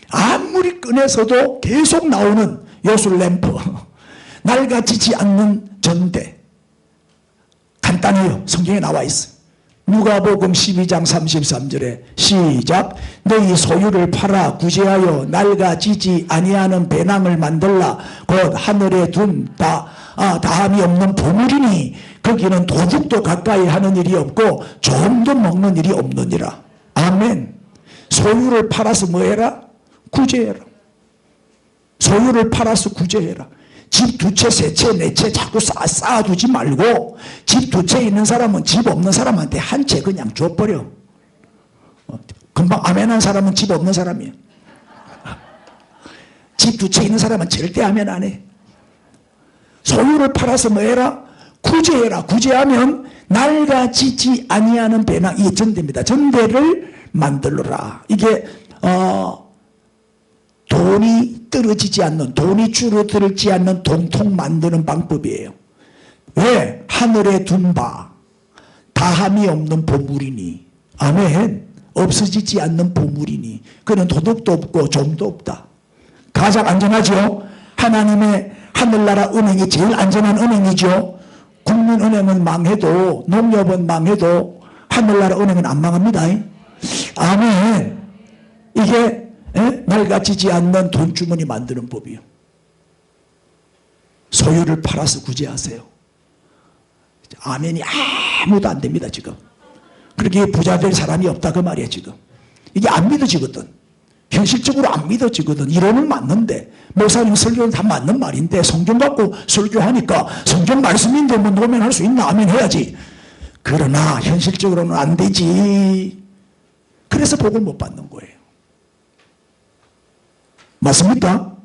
아무리 꺼내서도 계속 나오는 요술램프. 낡아지지 않는 전대. 간단해요. 성경에 나와 있어요. 누가복음 12장 33절에 시작. 너희 소유를 팔아 구제하여 낡아지지 아니하는 배낭을 만들라. 곧 하늘에 둔 다함이 없는 보물이니 거기는 도둑도 가까이 하는 일이 없고 좀도 먹는 일이 없느니라. 아멘. 소유를 팔아서 뭐 해라? 구제해라. 소유를 팔아서 구제해라. 집 두 채, 세 채, 네 채 자꾸 쌓아두지 말고 집 두 채 있는 사람은 집 없는 사람한테 한 채 그냥 줘버려. 금방 아멘한 사람은 집 없는 사람이야. 집 두 채 있는 사람은 절대 아멘 안 해. 소유를 팔아서 뭐 해라? 구제해라. 구제하면 낡아지지 아니하는 배낭. 이게 전대입니다. 전대를 만들어라. 이게 돈이 떨어지지 않는, 돈이 줄어들지 않는 돈통 만드는 방법이에요. 왜? 하늘에 둔 바 다함이 없는 보물이니. 아멘. 없어지지 않는 보물이니. 그는 도둑도 없고 좀도 없다. 가장 안전하죠. 하나님의 하늘나라 은행이 제일 안전한 은행이죠. 국민은행은 망해도, 농협은 망해도 하늘나라 은행은 안 망합니다. 아멘. 이게 낡아지지 않는 돈주머니 만드는 법이요. 소유를 팔아서 구제하세요. 아멘이 아무도 안 됩니다 지금. 그렇게 부자 될 사람이 없다 그 말이에요 지금. 이게 안 믿어지거든. 현실적으로 안 믿어지거든. 이론은 맞는데 목사님 설교는 다 맞는 말인데 성경 갖고 설교하니까 성경 말씀인데 뭐 노면할 수 있나? 아멘 해야지. 그러나 현실적으로는 안 되지. 그래서 복을 못 받는 거예요. 맞습니까?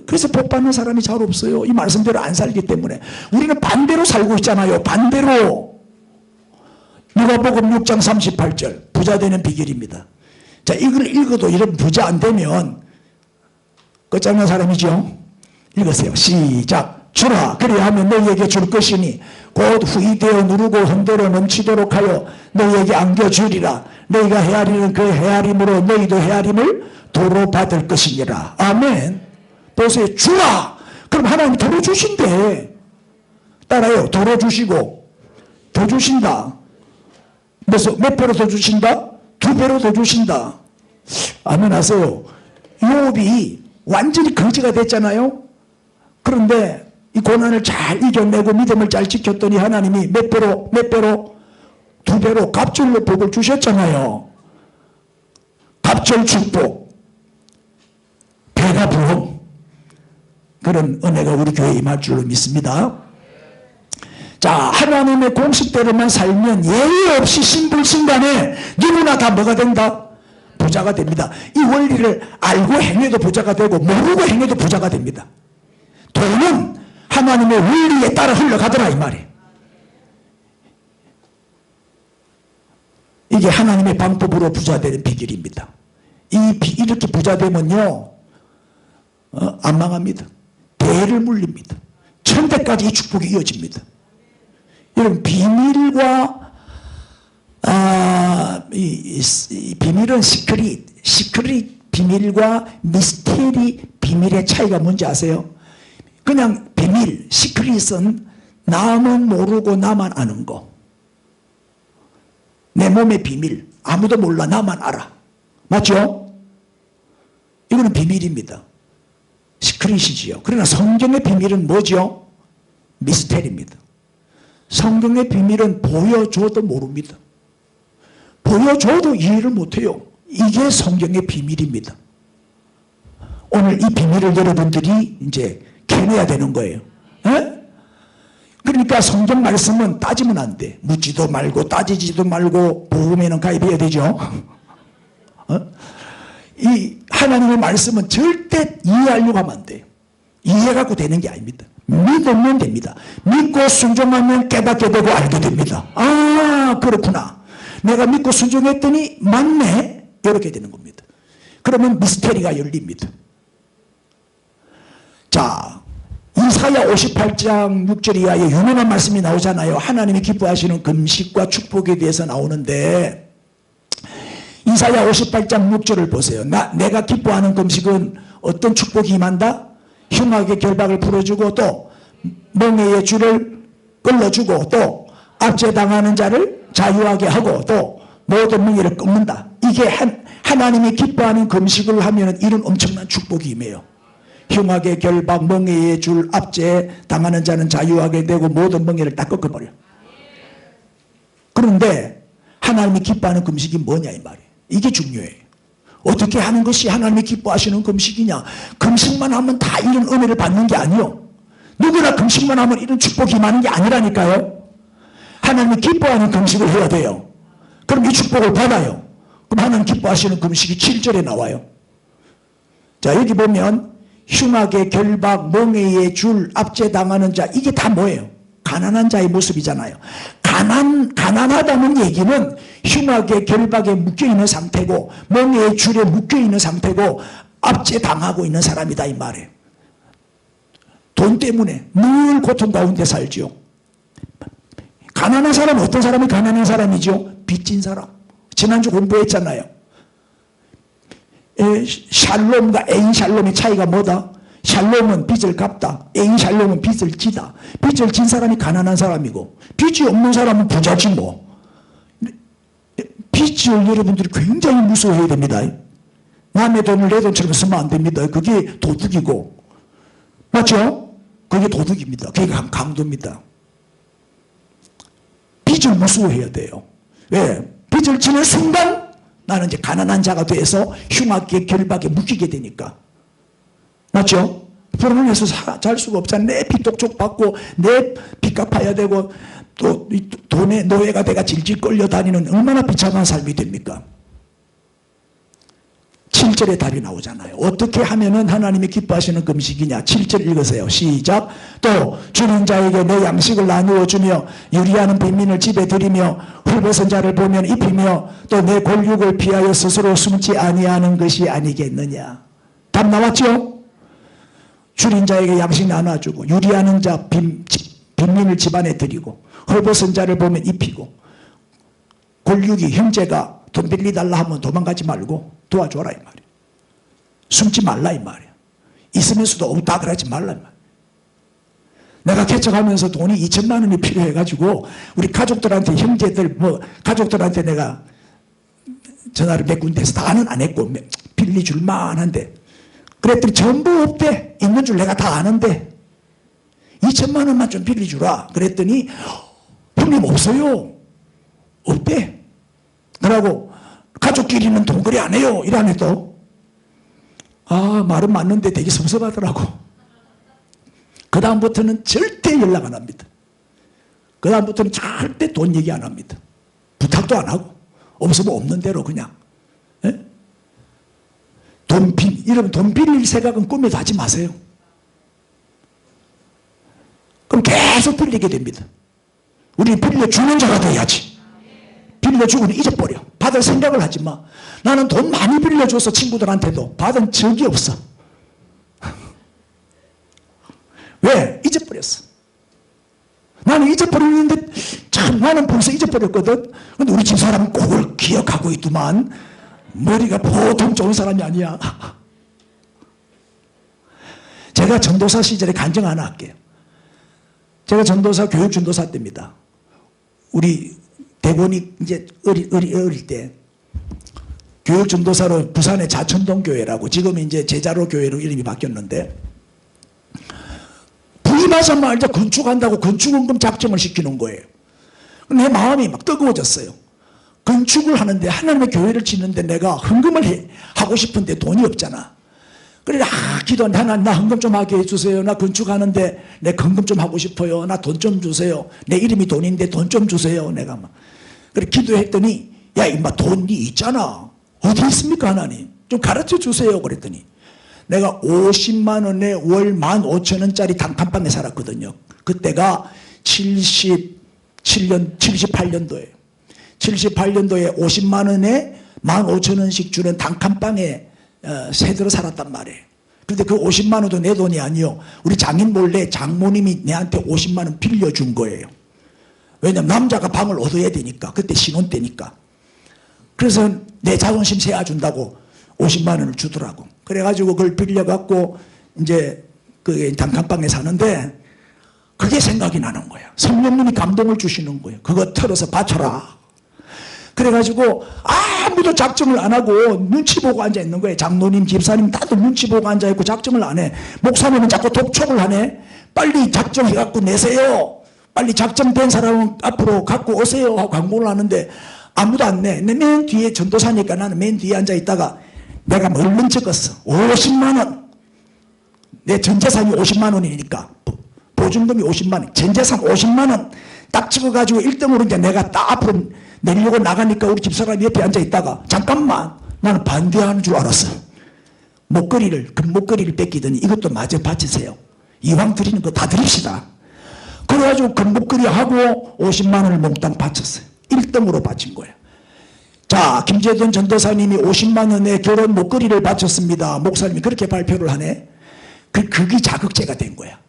그래서 복 받는 사람이 잘 없어요. 이 말씀대로 안 살기 때문에. 우리는 반대로 살고 있잖아요. 반대로. 누가복음 6장 38절 부자 되는 비결입니다. 자, 이걸 읽어도 이런 부자 안 되면 끝장난 사람이죠. 읽으세요. 시작. 주라 그래야 하면 너희에게 줄 것이니 곧 후이되어 누르고 흔들어 넘치도록 하여 너희에게 안겨주리라. 너희가 헤아리는 그 헤아림으로 너희도 헤아림을 도로 받을 것이니라. 아멘. 보세요. 주라. 그럼 하나님이 도로 주신대. 따라요. 도로 주시고 더 주신다. 그래서 몇 배로 더 주신다? 2배로 더 주신다. 아멘 하세요. 욥이 완전히 거지가 됐잖아요. 그런데 이 고난을 잘 이겨내고 믿음을 잘 지켰더니 하나님이 몇 배로 2배로 갑절로 복을 주셨잖아요. 갑절 축복, 배가 부흥, 그런 은혜가 우리 교회에 임할 줄로 믿습니다. 자, 하나님의 공식대로만 살면 예의 없이 신불신간에 누구나 다 뭐가 된다? 부자가 됩니다. 이 원리를 알고 행해도 부자가 되고 모르고 행해도 부자가 됩니다. 돈은 하나님의 원리에 따라 흘러가더라 이 말이에요. 이게 하나님의 방법으로 부자 되는 비결입니다. 이렇게 부자 되면요 안 망합니다. 대를 물립니다. 천대까지 이 축복이 이어집니다. 여러분 비밀과 이 비밀은 시크릿 비밀과 미스테리 비밀의 차이가 뭔지 아세요? 그냥 비밀, 시크릿은 나만 모르고 나만 아는 거. 내 몸의 비밀, 아무도 몰라 나만 알아. 맞죠? 이거는 비밀입니다. 시크릿이지요. 그러나 성경의 비밀은 뭐죠? 미스테리입니다. 성경의 비밀은 보여줘도 모릅니다. 보여줘도 이해를 못해요. 이게 성경의 비밀입니다. 오늘 이 비밀을 여러분들이 이제 캐내야 되는 거예요. 에? 그러니까 성경 말씀은 따지면 안 돼. 묻지도 말고 따지지도 말고 복음에는 가입해야 되죠. 이 하나님의 말씀은 절대 이해하려고 하면 안 돼요. 이해갖고 되는 게 아닙니다. 믿으면 됩니다. 믿고 순종하면 깨닫게 되고 알게 됩니다. 아 그렇구나. 내가 믿고 순종했더니 맞네. 이렇게 되는 겁니다. 그러면 미스테리가 열립니다. 자, 이사야 58장 6절 이하에 유명한 말씀이 나오잖아요. 하나님이 기뻐하시는 금식과 축복에 대해서 나오는데 이사야 58장 6절을 보세요. 내가 기뻐하는 금식은 어떤 축복이 임한다? 흉악의 결박을 풀어주고 또 멍에의 줄을 끌어주고 또 압제당하는 자를 자유하게 하고 또 모든 멍에를 끊는다. 이게 하나님이 기뻐하는 금식을 하면 이런 엄청난 축복이 임해요. 흉악의 결박, 멍에의 줄, 압제당하는 자는 자유하게 되고 모든 멍에를 다 꺾어버려. 그런데 하나님이 기뻐하는 금식이 뭐냐 이 말이에요. 이게 중요해요. 어떻게 하는 것이 하나님이 기뻐하시는 금식이냐. 금식만 하면 다 이런 은혜를 받는 게 아니요. 누구나 금식만 하면 이런 축복이 임하는 게 아니라니까요. 하나님이 기뻐하는 금식을 해야 돼요. 그럼 이 축복을 받아요. 그럼 하나님 기뻐하시는 금식이 7절에 나와요. 자, 여기 보면 흉악의 결박, 멍에의 줄, 압제당하는 자, 이게 다 뭐예요? 가난한 자의 모습이잖아요. 가난하다는 얘기는 흉악의 결박에 묶여있는 상태고 멍에의 줄에 묶여있는 상태고 압제당하고 있는 사람이다 이 말이에요. 돈 때문에 늘 고통 가운데 살죠. 가난한 사람은 어떤 사람이 가난한 사람이죠? 빚진 사람. 지난주 공부했잖아요. 샬롬과 애인 샬롬의 차이가 뭐다? 샬롬은 빚을 갚다. 애인 샬롬은 빚을 지다. 빚을 진 사람이 가난한 사람이고 빚이 없는 사람은 부자지 뭐. 빚을 여러분들이 굉장히 무서워해야 됩니다. 남의 돈을 내 돈처럼 쓰면 안 됩니다. 그게 도둑이고. 맞죠? 그게 도둑입니다. 그게 강도입니다. 빚을 무서워해야 돼요. 왜? 빚을 지는 순간 나는 이제 가난한 자가 돼서 흉악의 결박에 묶이게 되니까. 맞죠? 불안해서 잘 수가 없잖아. 내 빚 독촉 받고 내 빚 갚아야 되고 또 돈에 노예가 돼가 질질 끌려다니는 얼마나 비참한 삶이 됩니까? 7 7절에 답이 나오잖아요. 어떻게 하면은 하나님이 기뻐하시는 금식이냐. 7절 읽으세요. 시작. 또 주는 자에게 내 양식을 나누어 주며 유리하는 빈민을 집에 들이며 헐벗은 자를 보면 입히며 또 내 골육을 피하여 스스로 숨지 아니하는 것이 아니겠느냐. 답 나왔죠? 주린 자에게 양식 나눠주고 유리하는 자 빈민을 집안에 들이고 헐벗은 자를 보면 입히고 골육이 형제가 돈 빌리달라 하면 도망가지 말고 도와줘라 이 말이야. 숨지 말라 이 말이야. 있으면서도 없다 그러지 말라 이 말이야. 내가 개척하면서 돈이 2천만 원이 필요해가지고 우리 가족들한테 형제들 가족들한테 내가 전화를 몇 군데에서 다는 안 했고 빌려줄 만한데 그랬더니 전부 없대. 있는 줄 내가 다 아는데 2천만 원만 좀 빌려주라 그랬더니 형님 없어요. 없대. 그러고 가족끼리는 동거래 안 해요. 이러네 또. 아, 말은 맞는데 되게 섭섭하더라고. 그 다음부터는 절대 연락 안 합니다. 그 다음부터는 절대 돈 얘기 안 합니다. 부탁도 안 하고 없으면 없는 대로 그냥. 예? 이러면 돈 빌릴 생각은 꿈에도 하지 마세요. 그럼 계속 빌리게 됩니다. 우리 빌려주는 자가 돼야지. 빌려주고는 잊어버려. 받을 생각을 하지 마. 나는 돈 많이 빌려줘서 친구들한테도 받은 적이 없어. 왜? 잊어버렸어. 나는 잊어버리는데 참 나는 벌써 잊어버렸거든. 근데 우리 집사람은 그걸 기억하고 있더만. 머리가 보통 좋은 사람이 아니야. 제가 전도사 시절에 간증 하나 할게요. 제가 전도사 교육 전도사 때입니다. 우리 대본이 이제 어릴 때 교육 전도사로 부산의 자천동 교회라고 지금 이제 제자로 교회로 이름이 바뀌었는데 부임하자마자 건축한다고 건축원금 작정을 시키는 거예요. 내 마음이 막 뜨거워졌어요. 건축을 하는데 하나님의 교회를 짓는데 내가 헌금을 하고 싶은데 돈이 없잖아. 그래 기도하는데 하나님 나 헌금 좀 하게 해주세요. 나 건축하는데 내 헌금 좀 하고 싶어요. 나 돈 좀 주세요. 내 이름이 돈인데 돈 좀 주세요. 내가 막 그래 기도했더니 야 임마 돈이 있잖아. 어디 있습니까 하나님. 좀 가르쳐 주세요. 그랬더니 내가 50만 원에 월 15,000원짜리 단칸방에 살았거든요. 그때가 78년도예요. 78년도에 50만 원에 15,000원씩 주는 단칸방에 세대로 살았단 말이에요. 그런데 그 50만 원도 내 돈이 아니요. 우리 장인 몰래 장모님이 내한테 50만 원 빌려준 거예요. 왜냐면 남자가 방을 얻어야 되니까. 그때 신혼 때니까. 그래서 내 자존심 세워준다고 50만 원을 주더라고. 그래가지고 그걸 빌려갖고 이제 그 단칸방에 사는데 그게 생각이 나는 거야. 성령님이 감동을 주시는 거예요. 그거 털어서 바쳐라. 그래가지고 아무도 작정을 안 하고 눈치 보고 앉아 있는 거예요. 장로님, 집사님 다들 눈치 보고 앉아 있고 작정을 안 해. 목사님은 자꾸 독촉을 하네. 빨리 작정해갖고 내세요. 빨리 작정된 사람은 앞으로 갖고 오세요 하고 광고를 하는데 아무도 안 내. 맨 뒤에 전도사니까 나는 맨 뒤에 앉아 있다가 내가 얼른 적었어. 50만 원. 내 전재산이 50만 원이니까 보증금이 50만 원. 전재산 50만 원 딱 찍어가지고 1등으로 이제 내가 딱 앞으로 내리려고 나가니까 우리 집사람이 옆에 앉아 있다가 잠깐만 나는 반대하는 줄 알았어. 금목걸이를 뺏기더니 이것도 마저 바치세요. 이왕 드리는 거 다 드립시다. 그래가지고 금목걸이 하고 50만 원을 몽땅 바쳤어요. 1등으로 바친 거예요. 자, 김재돈 전도사님이 50만 원의 결혼 목걸이를 바쳤습니다. 목사님이 그렇게 발표를 하네. 그게 자극제가 된 거야.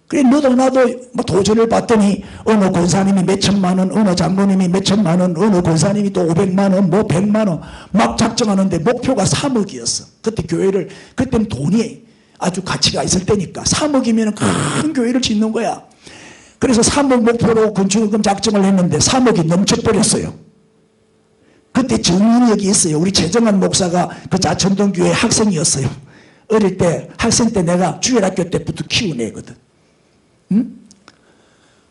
그래 너도 나도 뭐 도전을 받더니 어느 권사님이 몇천만 원, 어느 장로님이 몇천만 원, 어느 권사님이 또 500만 원, 뭐 100만 원 막 작정하는데 목표가 3억이었어. 그때 교회를 그때는 돈이 아주 가치가 있을 때니까 3억이면 큰 교회를 짓는 거야. 그래서 3억 목표로 건축금 작정을 했는데 3억이 넘쳐버렸어요. 그때 정인역이 있어요. 우리 최정한 목사가 그 자천동 교회 학생이었어요. 어릴 때 학생 때 내가 주일학교 때부터 키운 애거든. 응?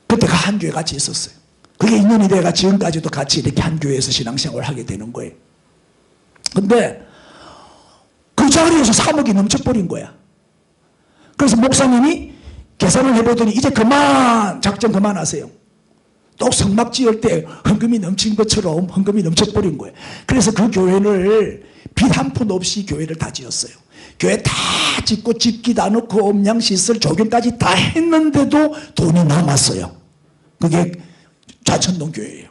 그때 한 교회 같이 있었어요. 그게 인연이 돼가 지금까지도 같이 이렇게 한 교회에서 신앙생활을 하게 되는 거예요. 근데 그 자리에서 3억이 넘쳐버린 거야. 그래서 목사님이 계산을 해보더니 이제 그만 작정 그만하세요. 또 성막 지을 때 헌금이 넘친 것처럼 헌금이 넘쳐버린 거예요. 그래서 그 교회를 빚 한 푼 없이 교회를 다 지었어요. 교회 다 짓고 집기 다 넣고 음양시설 조경까지 다 했는데도 돈이 남았어요. 그게 좌천동 교회예요.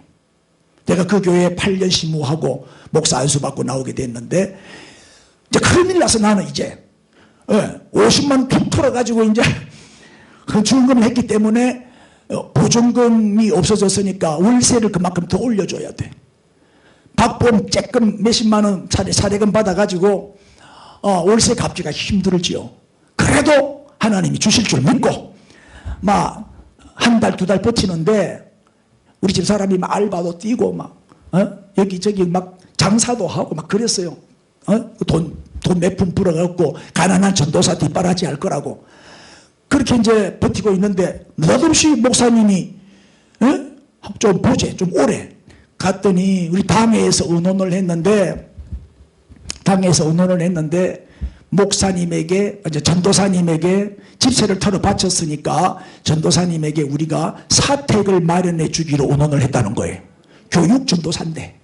내가 그 교회에 8년 심무하고 목사 안수 받고 나오게 됐는데 이제 큰일 나서 나는 이제 50만 원 툭 털어가지고 이제 헌출금을 했기 때문에 보증금이 없어졌으니까 월세를 그만큼 더 올려줘야 돼. 박보험 쬐끔 몇십만 원 사례금 받아가지고 월세 갚기가 힘들지요. 그래도 하나님이 주실 줄 믿고 막 한 달 두 달 버티는데 우리 집 사람이 막 알바도 뛰고 막 여기저기 막 장사도 하고 막 그랬어요. 돈 몇 푼 벌어갖고 가난한 전도사 뒷바라지 할 거라고 그렇게 이제 버티고 있는데 느닷없이 목사님이 좀 보재 좀 오래 갔더니 우리 당회에서 의논을 했는데 목사님에게 이제 전도사님에게 집세를 털어 바쳤으니까 전도사님에게 우리가 사택을 마련해 주기로 의논을 했다는 거예요. 교육 전도사인데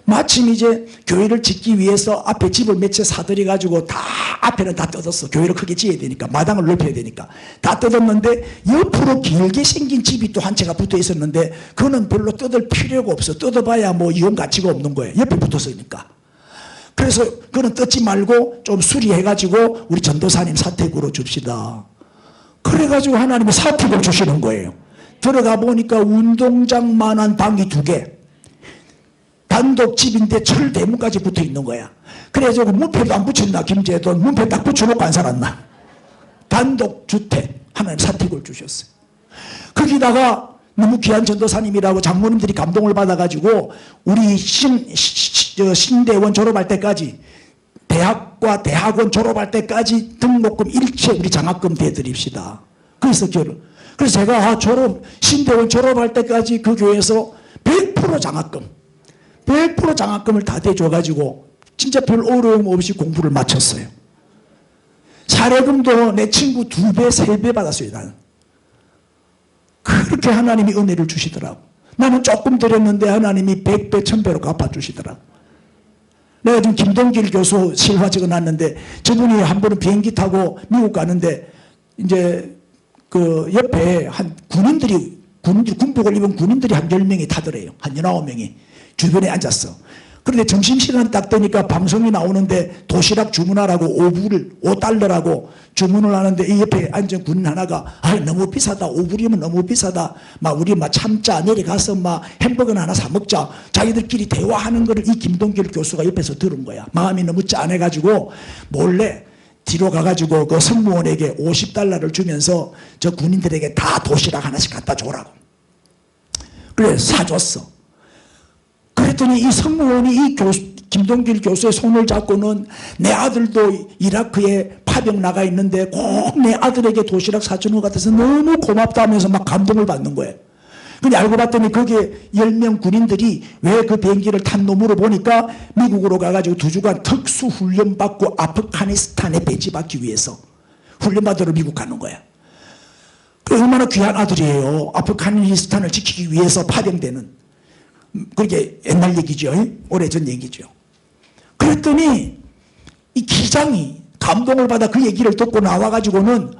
마침 이제 교회를 짓기 위해서 앞에 집을 몇 채 사들여 가지고 다 앞에는 다 뜯었어. 교회를 크게 지어야 되니까 마당을 넓혀야 되니까 다 뜯었는데 옆으로 길게 생긴 집이 또 한 채가 붙어 있었는데 그거는 별로 뜯을 필요가 없어. 뜯어봐야 뭐 이용 가치가 없는 거예요. 옆에 붙었으니까. 그래서 그거는 뜯지 말고 좀 수리해가지고 우리 전도사님 사택으로 줍시다. 그래가지고 하나님이 사택을 주시는 거예요. 들어가 보니까 운동장만한 방이 2개. 단독 집인데 철대문까지 붙어 있는 거야. 그래가지고 문패도 안 붙였나 김제돈 문패 딱 붙여놓고 안 살았나. 단독 주택 하나님 사택을 주셨어요. 거기다가 너무 귀한 전도사님이라고 장모님들이 감동을 받아가지고 우리 신대원 졸업할 때까지 대학과 대학원 졸업할 때까지 등록금 일체 우리 장학금 대드립시다. 그래서 제가 신대원 졸업할 때까지 그 교회에서 100% 장학금을 다 대줘가지고 진짜 별 어려움 없이 공부를 마쳤어요. 사례금도 내 친구 2배, 3배 받았어요. 나는. 그렇게 하나님이 은혜를 주시더라고. 나는 조금 드렸는데 하나님이 100배, 1000배로 갚아주시더라고. 내가 지금 김동길 교수 실화 적어놨는데 저분이 한 번은 비행기 타고 미국 가는데 이제 그 옆에 한 군복을 입은 군인들이 한 10명이 타더래요. 한 19명이. 주변에 앉았어. 그런데 점심시간 딱 되니까 방송이 나오는데 도시락 주문하라고 $5라고 주문을 하는데 이 옆에 앉은 군인 하나가 너무 비싸다. 5불이면 너무 비싸다. 막 우리 막 참자 내려가서 막 햄버거나 하나 사 먹자. 자기들끼리 대화하는 거를 이 김동길 교수가 옆에서 들은 거야. 마음이 너무 짠해가지고 몰래 뒤로 가가지고 그 승무원에게 $50를 주면서 저 군인들에게 다 도시락 하나씩 갖다 줘라고. 그래 사줬어. 그랬더니 이 성무원이 이 김동길 교수의 손을 잡고는 내 아들도 이라크에 파병 나가 있는데 꼭 내 아들에게 도시락 사주는 것 같아서 너무 고맙다 하면서 막 감동을 받는 거예요. 근데 알고 봤더니 거기에 10명 군인들이 왜 그 비행기를 탄 놈으로 보니까 미국으로 가가지고 2주간 특수훈련 받고 아프가니스탄에 배치받기 위해서 훈련받으러 미국 가는 거야. 얼마나 귀한 아들이에요. 아프가니스탄을 지키기 위해서 파병되는. 그게 옛날 얘기죠. 오래전 얘기죠. 그랬더니 이 기장이 감동을 받아 그 얘기를 듣고 나와가지고는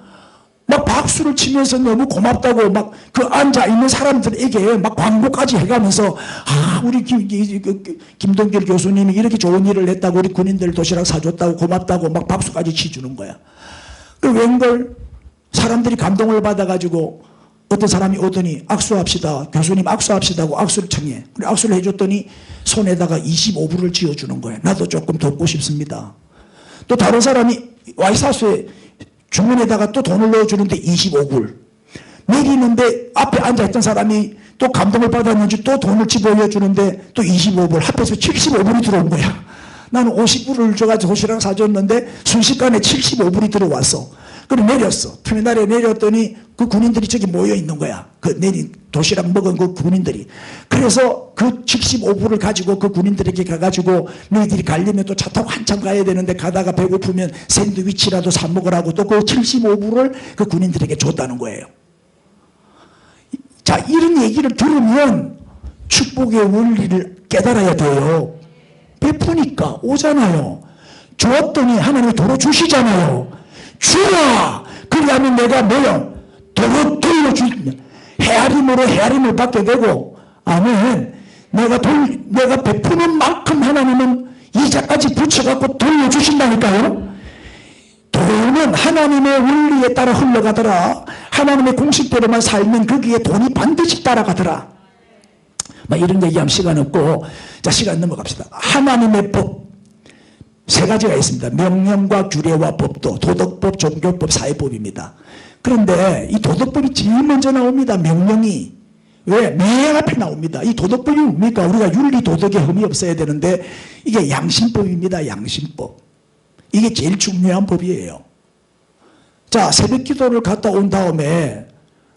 막 박수를 치면서 너무 고맙다고 막 그 앉아있는 사람들에게 막 광고까지 해가면서 우리 김동길 교수님이 이렇게 좋은 일을 했다고 우리 군인들 도시락 사줬다고 고맙다고 막 박수까지 치주는 거야. 그 웬걸 사람들이 감동을 받아가지고 어떤 사람이 오더니 악수합시다. 교수님 악수합시다고 악수를 청해. 그래 악수를 해줬더니 손에다가 25불을 쥐어주는 거예요. 나도 조금 돕고 싶습니다. 또 다른 사람이 와이사수에 주문에다가 또 돈을 넣어주는데 25불. 내리는데 앞에 앉아있던 사람이 또 감동을 받았는지 또 돈을 집어넣어주는데 또 25불. 합해서 75불이 들어온 거야. 나는 50불을 줘가지고 도시락 사줬는데 순식간에 75불이 들어왔어. 그럼 내렸어. 터미널에 내렸더니 그 군인들이 저기 모여 있는 거야. 그 내린 도시락 먹은 그 군인들이. 그래서 그 75불을 가지고 그 군인들에게 가가지고 너희들이 가려면 또 차 타고 한참 가야 되는데 가다가 배고프면 샌드위치라도 사 먹으라고 또 그 75불을 그 군인들에게 줬다는 거예요. 자, 이런 얘기를 들으면 축복의 원리를 깨달아야 돼요. 베푸니까 오잖아요. 주었더니 하나님이 도로 주시잖아요. 주라! 그리하면 내가 뭐요? 도로 돌려주냐. 헤아림으로 헤아림을 받게 되고, 아멘. 내가 베푸는 만큼 하나님은 이자까지 붙여갖고 돌려주신다니까요. 돈은 하나님의 원리에 따라 흘러가더라. 하나님의 공식대로만 살면 거기에 돈이 반드시 따라가더라. 이런 얘기하면 시간 없고, 자, 시간 넘어갑시다. 하나님의 법 세 가지가 있습니다. 명령과 규례와 법도, 도덕법, 종교법, 사회법입니다. 그런데 이 도덕법이 제일 먼저 나옵니다. 명령이. 왜? 맨 앞에 나옵니다. 이 도덕법이 뭡니까? 우리가 윤리 도덕에 흠이 없어야 되는데 이게 양심법입니다. 양심법. 이게 제일 중요한 법이에요. 자, 새벽 기도를 갔다 온 다음에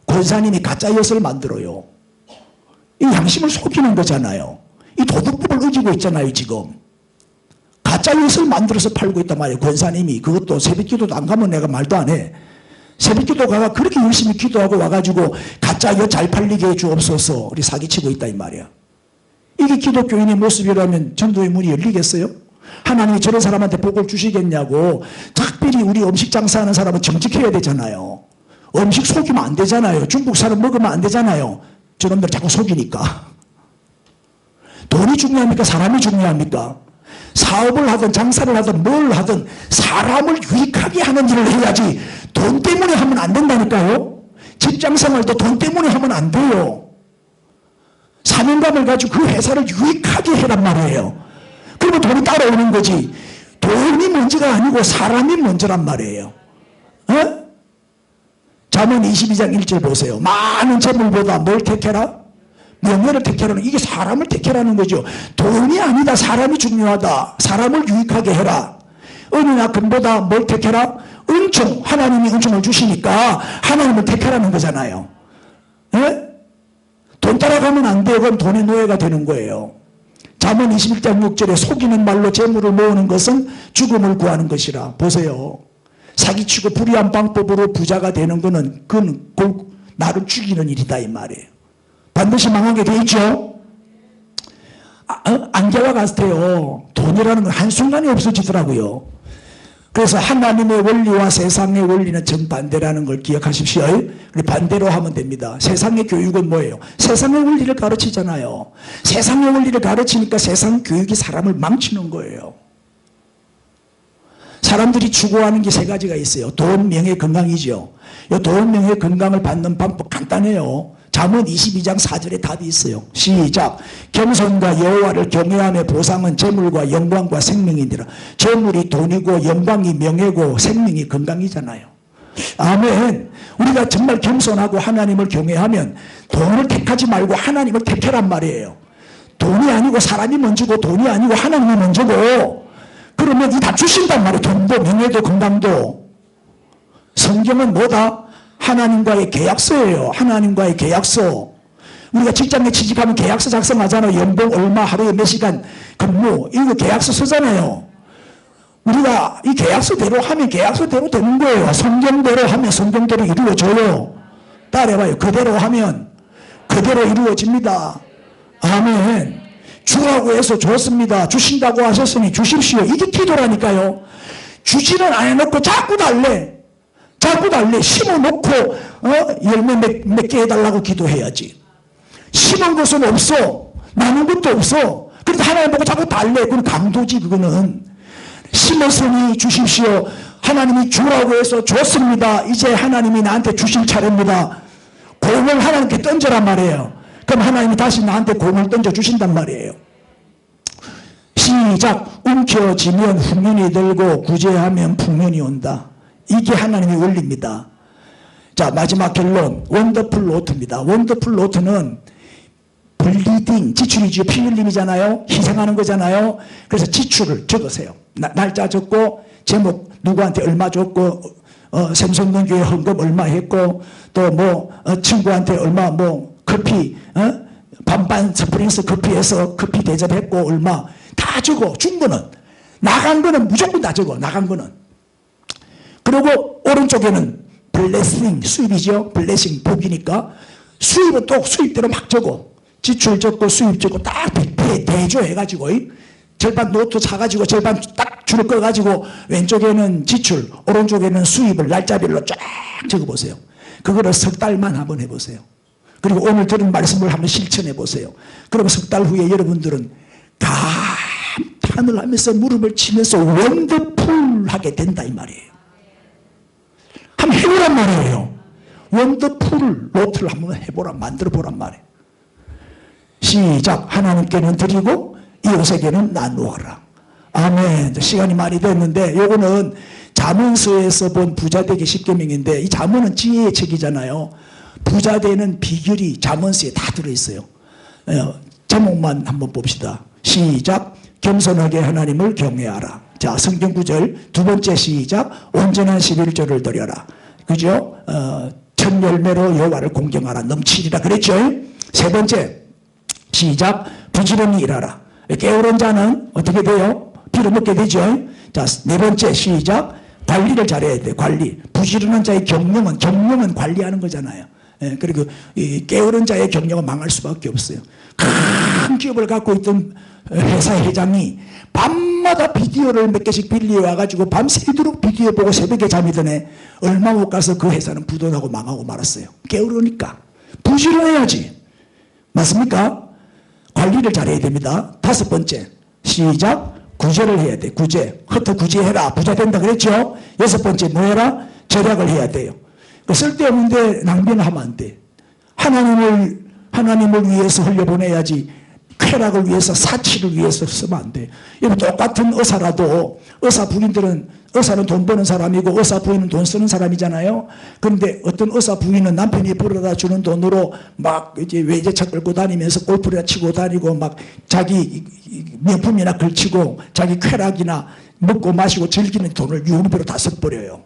권사님이 가짜 엿을 만들어요. 이 양심을 속이는 거잖아요. 이 도덕법을 어기고 있잖아요, 지금. 가짜 엿을 만들어서 팔고 있단 말이에요. 권사님이. 그것도 새벽 기도도 안 가면 내가 말도 안 해. 새벽 기도 가가 그렇게 열심히 기도하고 와가지고 가짜 엿 잘 팔리게 해 주옵소서. 우리 사기치고 있다 이 말이야. 이게 기독교인의 모습이라면 전도의 문이 열리겠어요? 하나님이 저런 사람한테 복을 주시겠냐고. 특별히 우리 음식 장사하는 사람은 정직해야 되잖아요. 음식 속이면 안 되잖아요. 중국 사람 먹으면 안 되잖아요. 저놈들 자꾸 속이니까. 돈이 중요합니까? 사람이 중요합니까? 사업을 하든 장사를 하든 뭘 하든 사람을 유익하게 하는 일을 해야지 돈 때문에 하면 안 된다니까요. 직장생활도 돈 때문에 하면 안 돼요. 사명감을 가지고 그 회사를 유익하게 해란 말이에요. 그러면 돈이 따라오는 거지. 돈이 먼저가 아니고 사람이 먼저란 말이에요. 잠언 22장 1절 보세요. 많은 재물보다 뭘 택해라? 명예를 택해라는, 이게 사람을 택해라는 거죠. 돈이 아니다. 사람이 중요하다. 사람을 유익하게 해라. 은이나 금보다 뭘 택해라? 은총. 하나님이 은총을 주시니까 하나님을 택하라는 거잖아요. 돈 따라가면 안 돼요. 그럼 돈의 노예가 되는 거예요. 잠언 21장 6절에 속이는 말로 재물을 모으는 것은 죽음을 구하는 것이라. 보세요. 사기치고 불의한 방법으로 부자가 되는 것은 그건 나를 죽이는 일이다 이 말이에요. 반드시 망하게 돼 있죠. 안개와 같아요. 돈이라는 건 한순간에 없어지더라고요. 그래서 하나님의 원리와 세상의 원리는 정반대라는 걸 기억하십시오. 반대로 하면 됩니다. 세상의 교육은 뭐예요? 세상의 원리를 가르치잖아요. 세상의 원리를 가르치니까 세상 교육이 사람을 망치는 거예요. 사람들이 추구하는 게 세 가지가 있어요. 돈, 명예, 건강이죠. 이 돈, 명예, 건강을 받는 방법 간단해요. 잠언 22장 4절에 답이 있어요. 시작. 겸손과 여호와를 경외함의 보상은 재물과 영광과 생명이니라. 재물이 돈이고 영광이 명예고 생명이 건강이잖아요. 아멘. 우리가 정말 겸손하고 하나님을 경외하면 돈을 택하지 말고 하나님을 택해란 말이에요. 돈이 아니고 사람이 먼저고 돈이 아니고 하나님이 먼저고, 그러면 이 다 주신단 말이에요. 돈도 명예도 건강도. 성경은 뭐다? 하나님과의 계약서예요. 하나님과의 계약서. 우리가 직장에 취직하면 계약서 작성하잖아요. 연봉 얼마, 하루에 몇 시간 근무, 이거 계약서 쓰잖아요. 우리가 이 계약서대로 하면 계약서대로 되는 거예요. 성경대로 하면 성경대로 이루어져요. 따라해봐요. 그대로 하면 그대로 이루어집니다. 아멘. 주라고 해서 줬습니다. 주신다고 하셨으니 주십시오. 이게 기도라니까요. 주지는 안 해놓고 자꾸 달래. 자꾸 달래. 심어놓고 열매 몇 개 해달라고 기도해야지. 심은 것은 없어. 나눈 것도 없어. 그런데 하나님 보고 자꾸 달래. 그건 강도지. 그거는. 심었으니 주십시오. 하나님이 주라고 해서 줬습니다. 이제 하나님이 나한테 주실 차례입니다. 공을 하나님께 던져란 말이에요. 그럼 하나님이 다시 나한테 공을 던져주신단 말이에요. 시작. 움켜쥐면 흉년이 들고 구제하면 풍년이 온다. 이게 하나님의 원리입니다. 자, 마지막 결론. 원더풀 노트입니다. 원더풀 노트는 블리딩, 지출이죠. 피 흘림이잖아요. 희생하는 거잖아요. 그래서 지출을 적으세요. 날짜 적고, 제목 누구한테 얼마 줬고, 샘성동교회 헌금 얼마 했고, 또 친구한테 얼마 커피, 반반 스프링스 커피에서 커피 대접했고 얼마 다 적어. 준 거는. 나간 거는 무조건 다 적어. 나간 거는. 그리고 오른쪽에는 블레싱, 수입이죠. 블레싱, 복이니까. 수입은 또 수입대로 막 적어. 지출 적고 수입 적고 딱 대조해가지고 절반 노트 사가지고 절반 딱 줄을 꺼가지고 왼쪽에는 지출, 오른쪽에는 수입을 날짜별로 쫙 적어보세요. 그거를 석 달만 한번 해보세요. 그리고 오늘 들은 말씀을 한번 실천해보세요. 그러면 석 달 후에 여러분들은 감탄을 하면서 무릎을 치면서 원더풀하게 된다 이 말이에요. 한번 해보란 말이에요. 원더풀 노트를 한번 해보라, 만들어보란 말이에요. 시작. 하나님께는 드리고 이웃에게는 나누어라. 아멘. 시간이 많이 됐는데 요거는 잠언서에서 본 부자되기 10계명인데 이 잠언은 지혜의 책이잖아요. 부자되는 비결이 잠언서에 다 들어있어요. 제목만 한번 봅시다. 시작. 겸손하게 하나님을 경외하라. 자, 성경 구절 두 번째 시작. 온전한 11조를 드려라. 그죠? 첫 열매로 여호와를 공경하라. 넘치리라 그랬죠? 세 번째 시작. 부지런히 일하라. 게으른 자는 어떻게 돼요? 빌어먹게 되죠. 자, 네 번째 시작. 관리를 잘해야 돼. 관리. 부지런한 자의 경영은 관리하는 거잖아요. 그리고 이 게으른 자의 경영은 망할 수밖에 없어요. 큰 기업을 갖고 있던 회사 회장이 밤마다 비디오를 몇 개씩 빌려 와가지고 밤새도록 비디오 보고 새벽에 잠이 드네. 얼마 못 가서 그 회사는 부도나고 망하고 말았어요. 게으르니까. 부지런해야지. 맞습니까? 관리를 잘해야 됩니다. 다섯 번째 시작. 구제를 해야 돼. 구제. 흩어 구제해라. 부자 된다 그랬죠. 여섯 번째 뭐 해라? 절약을 해야 돼요. 쓸데없는데 낭비는 하면 안 돼. 하나님을 위해서 흘려보내야지 쾌락을 위해서 사치를 위해서 쓰면 안 돼. 여러분 똑같은 의사라도 의사 부인들은 의사는 돈 버는 사람이고 의사 부인은 돈 쓰는 사람이잖아요. 그런데 어떤 의사 부인은 남편이 벌어다 주는 돈으로 막 이제 외제차 끌고 다니면서 골프나 치고 다니고 막 자기 명품이나 걸치고 자기 쾌락이나 먹고 마시고 즐기는 돈을 유흥비로 다 써버려요.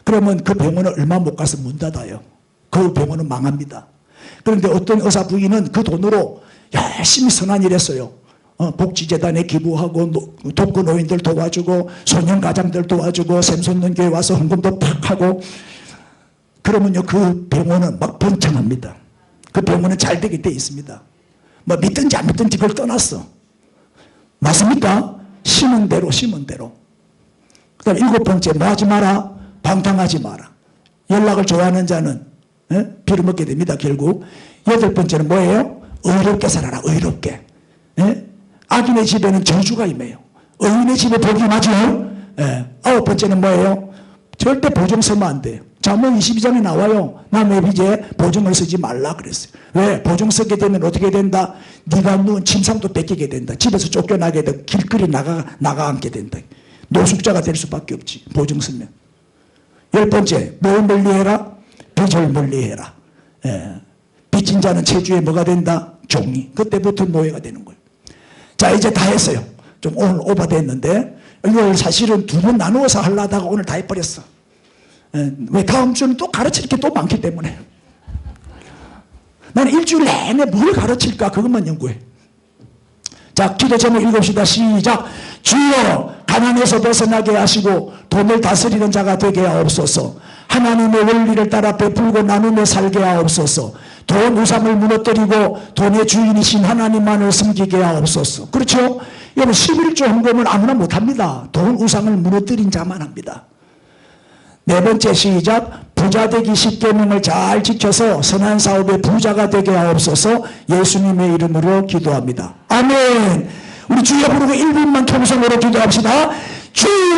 그러면 그 병원을 얼마 못 가서 문 닫아요. 그 병원은 망합니다. 그런데 어떤 의사 부인은 그 돈으로 열심히 선한 일 했어요. 복지재단에 기부하고 독거노인들 도와주고 소년가장들 도와주고 샘솟는 교회 와서 헌금도 팍 하고 그러면요 그 병원은 막 번창합니다. 그 병원은 잘 되게 돼 있습니다. 뭐 믿든지 안 믿든지 그걸 떠났어. 맞습니까? 심은 대로 그 다음에 일곱 번째 뭐 하지 마라? 방탕하지 마라. 연락을 좋아하는 자는 빌어먹게 됩니다. 결국 여덟 번째는 뭐예요? 의롭게 살아라. 의롭게. 악인의 집에는 저주가 임해요. 의인의 집에 복이 임하죠. 아홉 번째는 뭐예요? 절대 보증 쓰면 안 돼요. 잠언 22장에 나와요. 남의 빚에 보증을 쓰지 말라 그랬어요. 왜? 보증 쓰게 되면 어떻게 된다? 네가 누운 침상도 뺏기게 된다. 집에서 쫓겨나게 되고 길거리 나가 앉게 된다. 노숙자가 될 수밖에 없지. 보증 쓰면. 열 번째 뭘 멀리해라? 빚을 멀리해라. 빚진 자는 체주에 뭐가 된다? 종이. 그때부터 노예가 되는 거예요. 자 이제 다 했어요. 좀 오늘 오버됐는데 이걸 사실은 두 번 나누어서 하려다가 오늘 다 해버렸어. 왜? 다음 주는 또 가르칠 게 또 많기 때문에. 나는 일주일 내내 뭘 가르칠까 그것만 연구해. 자 기도 제목 읽읍시다. 시작. 주여 가난에서 벗어나게 하시고 돈을 다스리는 자가 되게 하옵소서. 하나님의 원리를 따라 베풀고 나누며 살게 하옵소서. 돈 우상을 무너뜨리고 돈의 주인이신 하나님만을 섬기게 하옵소서. 그렇죠? 여러분 11조 헌금은 아무나 못합니다. 돈 우상을 무너뜨린 자만 합니다. 네 번째 시작. 부자되기 10계명을 잘 지켜서 선한 사업의 부자가 되게 하옵소서. 예수님의 이름으로 기도합니다. 아멘. 우리 주여 부르고 1분만 통성으로 기도합시다. 주여.